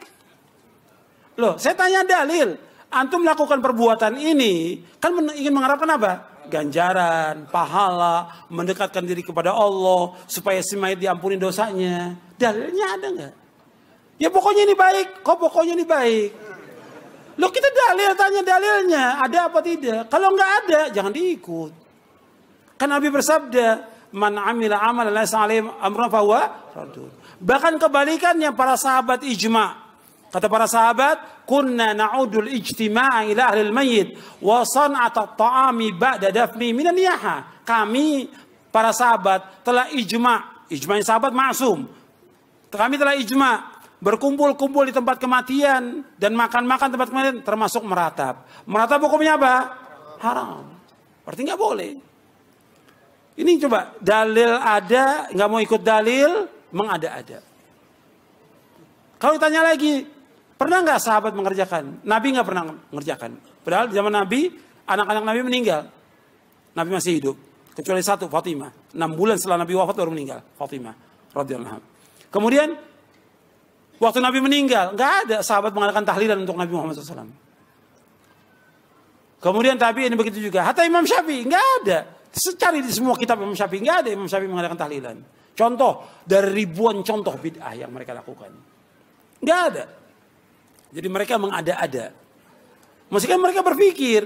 Loh, saya tanya dalil. Antum melakukan perbuatan ini kan ingin mengharapkan apa? Ganjaran, pahala, mendekatkan diri kepada Allah supaya si mayit diampuni dosanya. Dalilnya ada nggak? Ya pokoknya ini baik. Kok pokoknya ini baik? Loh kita tanya dalilnya ada apa tidak? Kalau nggak ada jangan diikut. Kan Nabi bersabda, man amila amalan laysa alaihi amrun fahuwa raddun. Bahkan kebalikannya para sahabat ijma'. Kata para sahabat, kunna na'udul ijtima'a ila ahlil mayyit wa san'ata at-ta'ami ba'da dafni minan niyaha. Kami para sahabat telah ijma'. Ijma'in sahabat maksum. Kami telah ijma' berkumpul-kumpul di tempat kematian dan makan-makan tempat kematian termasuk meratap. Meratap hukumnya apa? Haram. Berarti nggak boleh. Ini coba dalil ada, nggak mau ikut dalil, mengada-ada. Kalau ditanya lagi, pernah nggak sahabat mengerjakan? Nabi nggak pernah mengerjakan. Padahal di zaman Nabi, anak-anak Nabi meninggal. Nabi masih hidup. Kecuali satu, Fatimah. 6 bulan setelah Nabi wafat baru meninggal. Fatimah radhiyallahu anha. Kemudian, waktu Nabi meninggal, nggak ada sahabat mengadakan tahlilan untuk Nabi Muhammad SAW. Kemudian tabi'in begitu juga. Hatta Imam Syafi'i, nggak ada. Cari di semua kitab Imam Syafi'i, nggak ada Imam Syafi'i mengadakan tahlilan. Contoh dari ribuan contoh bid'ah yang mereka lakukan. Nggak ada. Jadi mereka mengada-ada. Meskipun mereka berpikir,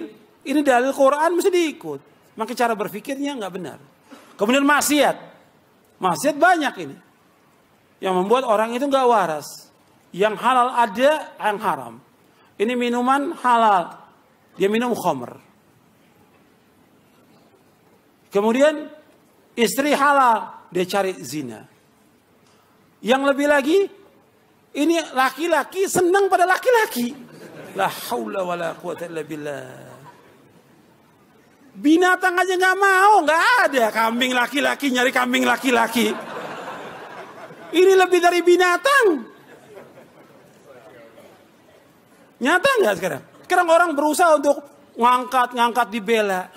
ini dalil Quran mesti diikut. Maka cara berpikirnya nggak benar. Kemudian maksiat. Maksiat banyak ini. Yang membuat orang itu nggak waras. Yang halal ada, yang haram. Ini minuman halal. Dia minum khamr. Kemudian istri halal. Dia cari zina. Yang lebih lagi, ini laki-laki senang pada laki-laki. La haula wa la quwata illa billah. Binatang aja nggak mau, nggak ada kambing laki-laki nyari kambing laki-laki. Ini lebih dari binatang. Nyata nggak sekarang? Sekarang orang berusaha untuk ngangkat dibela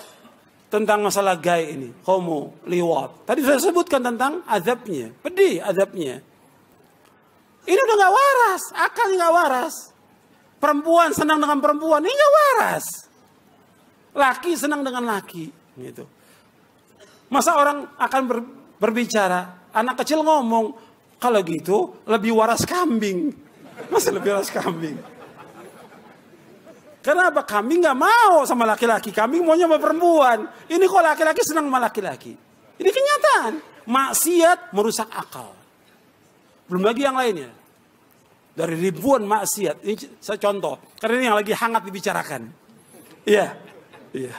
tentang masalah gay ini, homo, liwat. Tadi saya sebutkan tentang azabnya, pedih azabnya. Ini udah nggak waras, akalnya nggak waras. Perempuan senang dengan perempuan, ini nggak waras. Laki senang dengan laki, gitu. Masa orang akan berbicara, anak kecil ngomong, kalau gitu lebih waras kambing. Masa lebih waras kambing? Karena apa? Kambing nggak mau sama laki-laki, kambing maunya sama perempuan. Ini kok laki-laki senang sama laki-laki? Ini kenyataan. Maksiat merusak akal. Belum lagi yang lainnya. Dari ribuan maksiat, ini saya contoh. Karena ini yang lagi hangat dibicarakan. Iya. Iya.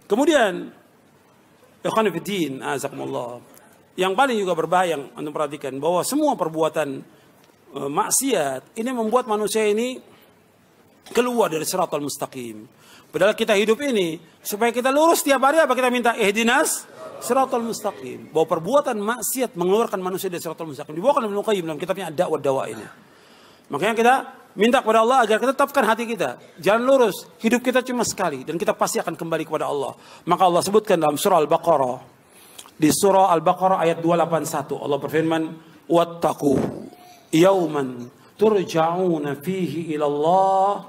Kemudian, ikhwan fillah, azakumullah. Yang paling juga berbahaya yang Anda perhatikan bahwa semua perbuatan maksiat ini membuat manusia ini keluar dari siratal mustaqim. Padahal kita hidup ini supaya kita lurus tiap hari apa kita minta? Ihdinas siratal mustaqim. Bahwa perbuatan maksiat mengeluarkan manusia dari siratal mustaqim. Dibawakan Ibnu Qayyim dalam kitabnya Ad-Da'wah Dawa ini. Makanya kita minta kepada Allah agar kita tetapkan hati kita. Jalan lurus. Hidup kita cuma sekali. Dan kita pasti akan kembali kepada Allah. Maka Allah sebutkan dalam surah Al-Baqarah. Di surah Al-Baqarah ayat 281. Allah berfirman. Wattaqu yawman turja'una fihi ilallah.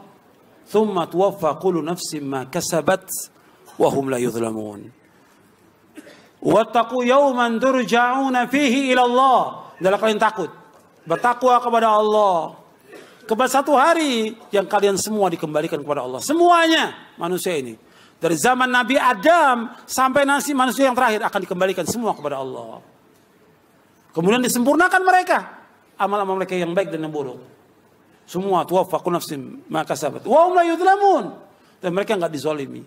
Thumma tuwaffa kullu nafsin ma kasabat. Wahum la yudhlamun. Wattaqu yawman turja'una fihi ilallah. Adalah kalian takut. Bertakwa kepada Allah. Kepada satu hari yang kalian semua dikembalikan kepada Allah. Semuanya manusia ini. Dari zaman Nabi Adam sampai nanti manusia yang terakhir akan dikembalikan semua kepada Allah. Kemudian disempurnakan mereka. Amal-amal mereka yang baik dan yang buruk. Semua tuwaffa kullu nafsin ma kasabat. Wa hum la yudhlamun. Dan mereka enggak dizalimi.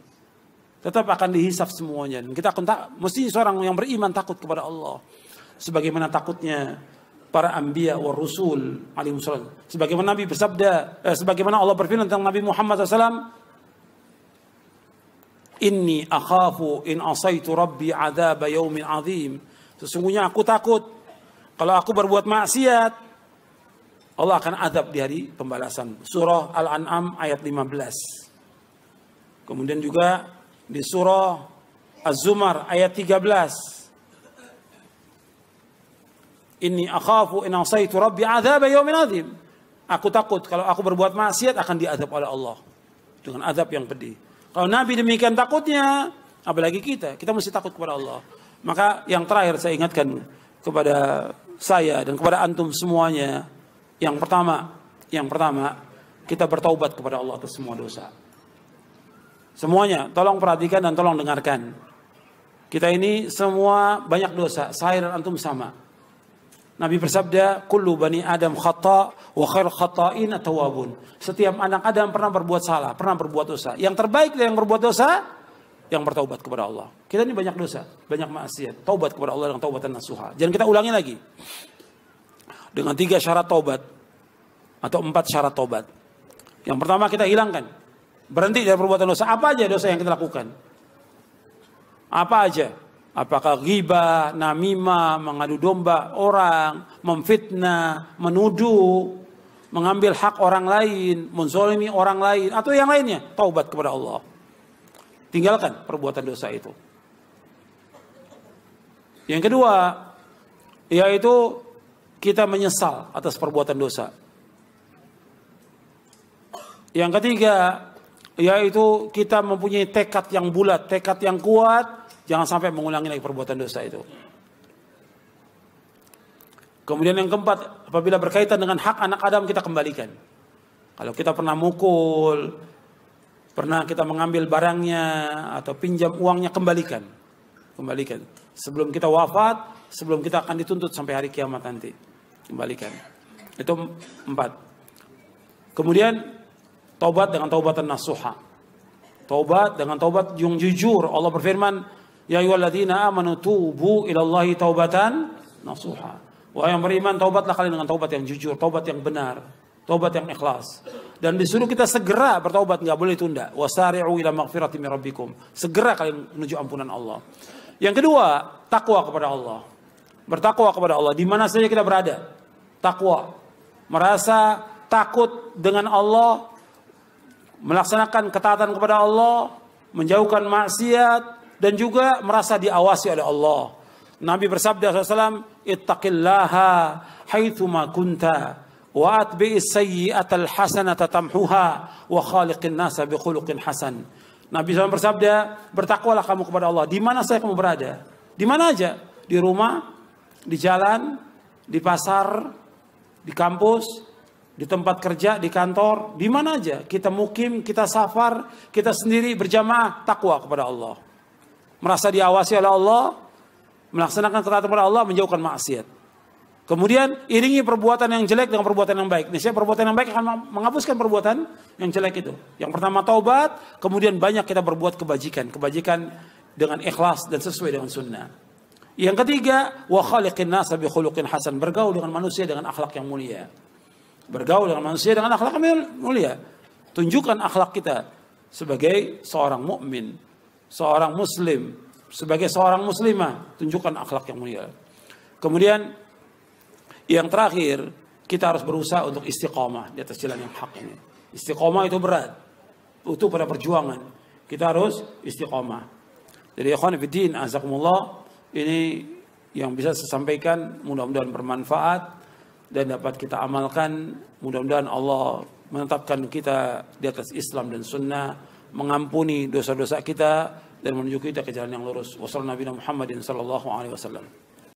Tetap akan dihisab semuanya. Dan kita akan mesti seorang yang beriman takut kepada Allah. Sebagaimana takutnya para anbiya wa rusul alaihi wasallam. Sebagaimana Nabi bersabda, sebagaimana Allah berfirman tentang Nabi Muhammad SAW, Inni akhafu in asaitu rabbi adzab yaumin azim. Sesungguhnya aku takut kalau aku berbuat maksiat, Allah akan azab di hari pembalasan. Surah Al-An'am ayat 15. Kemudian juga di surah Az-Zumar ayat 13. Inni akhafu in asaitu rabbi adzab yaumin azim. Aku takut kalau aku berbuat maksiat akan diazab oleh Allah dengan azab yang pedih. Kalau Nabi demikian takutnya, apalagi kita mesti takut kepada Allah. Maka yang terakhir saya ingatkan kepada saya dan kepada antum semuanya, yang pertama kita bertaubat kepada Allah atas semua dosa. Semuanya, tolong perhatikan dan tolong dengarkan. Kita ini semua banyak dosa, saya dan antum sama. Nabi bersabda, kullu bani Adam khata' wa khair khata'in at-tawwabun. Setiap anak Adam pernah berbuat salah, pernah berbuat dosa. Yang terbaik dari yang berbuat dosa yang bertaubat kepada Allah. Kita ini banyak dosa, banyak maksiat. Taubat kepada Allah dengan taubatan nasuha. Jangan kita ulangi lagi. Dengan 3 syarat taubat atau 4 syarat taubat. Yang pertama kita hilangkan, berhenti dari perbuatan dosa. Apa aja dosa yang kita lakukan? Apa aja? Apakah ghibah, namimah, mengadu domba orang, memfitnah, menuduh, mengambil hak orang lain, menzalimi orang lain, atau yang lainnya? Taubat kepada Allah. Tinggalkan perbuatan dosa itu. Yang kedua, yaitu kita menyesal atas perbuatan dosa. Yang ketiga, yaitu kita mempunyai tekad yang bulat, tekad yang kuat, jangan sampai mengulangi lagi perbuatan dosa itu. Kemudian yang keempat, apabila berkaitan dengan hak anak Adam, kita kembalikan. Kalau kita pernah mukul, pernah kita mengambil barangnya atau pinjam uangnya, kembalikan. Kembalikan. Sebelum kita wafat, sebelum kita akan dituntut sampai hari kiamat nanti. Kembalikan. Itu 4. Kemudian taubat dengan taubatan nasuha. Taubat dengan taubat yang jujur. Allah berfirman, ya ayyuhalladzina amanu tubu ilallahi taubatan nasuha. Wahai yang beriman, taubatlah kalian dengan taubat yang jujur, taubat yang benar, taubat yang ikhlas. Dan disuruh kita segera bertaubat, nggak boleh tunda. Wasari'u ila maghfirati min rabbikum. Segera kalian menuju ampunan Allah. Yang kedua, takwa kepada Allah. Bertakwa kepada Allah di mana saja kita berada. Takwa. Merasa takut dengan Allah, melaksanakan ketaatan kepada Allah, menjauhkan maksiat, dan juga merasa diawasi oleh Allah. Nabi bersabda SAW, ittaqillaha haitsuma kunta wa atbi'is sayyi'atal hasanata tamhuha wa khaliqin nasa bikhuluqin hasan. Nabi SAW bersabda, bertakwalah kamu kepada Allah di mana saja kamu berada. Di mana aja, di rumah, di jalan, di pasar, di kampus, di tempat kerja, di kantor, di mana aja. Kita mukim, kita safar, kita sendiri berjamaah, takwa kepada Allah. Merasa diawasi oleh Allah, melaksanakan ketaatan kepada Allah, menjauhkan maksiat. Kemudian iringi perbuatan yang jelek dengan perbuatan yang baik. Niscaya perbuatan yang baik akan menghapuskan perbuatan yang jelek itu. Yang pertama taubat, kemudian banyak kita berbuat kebajikan. Kebajikan dengan ikhlas dan sesuai dengan sunnah. Yang ketiga, wa khaliqin nasa bi khuluqin hasan. Bergaul dengan manusia dengan akhlak yang mulia. Bergaul dengan manusia dengan akhlak yang mulia. Tunjukkan akhlak kita sebagai seorang mukmin, seorang muslim, sebagai seorang muslimah, tunjukkan akhlak yang mulia. Kemudian yang terakhir, kita harus berusaha untuk istiqamah di atas jalan yang hak ini. Istiqamah itu berat, butuh pada perjuangan. Kita harus istiqamah. Jadi ikhwan fillah, azakumullah, ini yang bisa saya sampaikan, mudah-mudahan bermanfaat dan dapat kita amalkan. Mudah-mudahan Allah menetapkan kita di atas Islam dan Sunnah, mengampuni dosa-dosa kita dan menuju kita ke jalan yang lurus. Wassalamualaikum warahmatullahi wabarakatuh.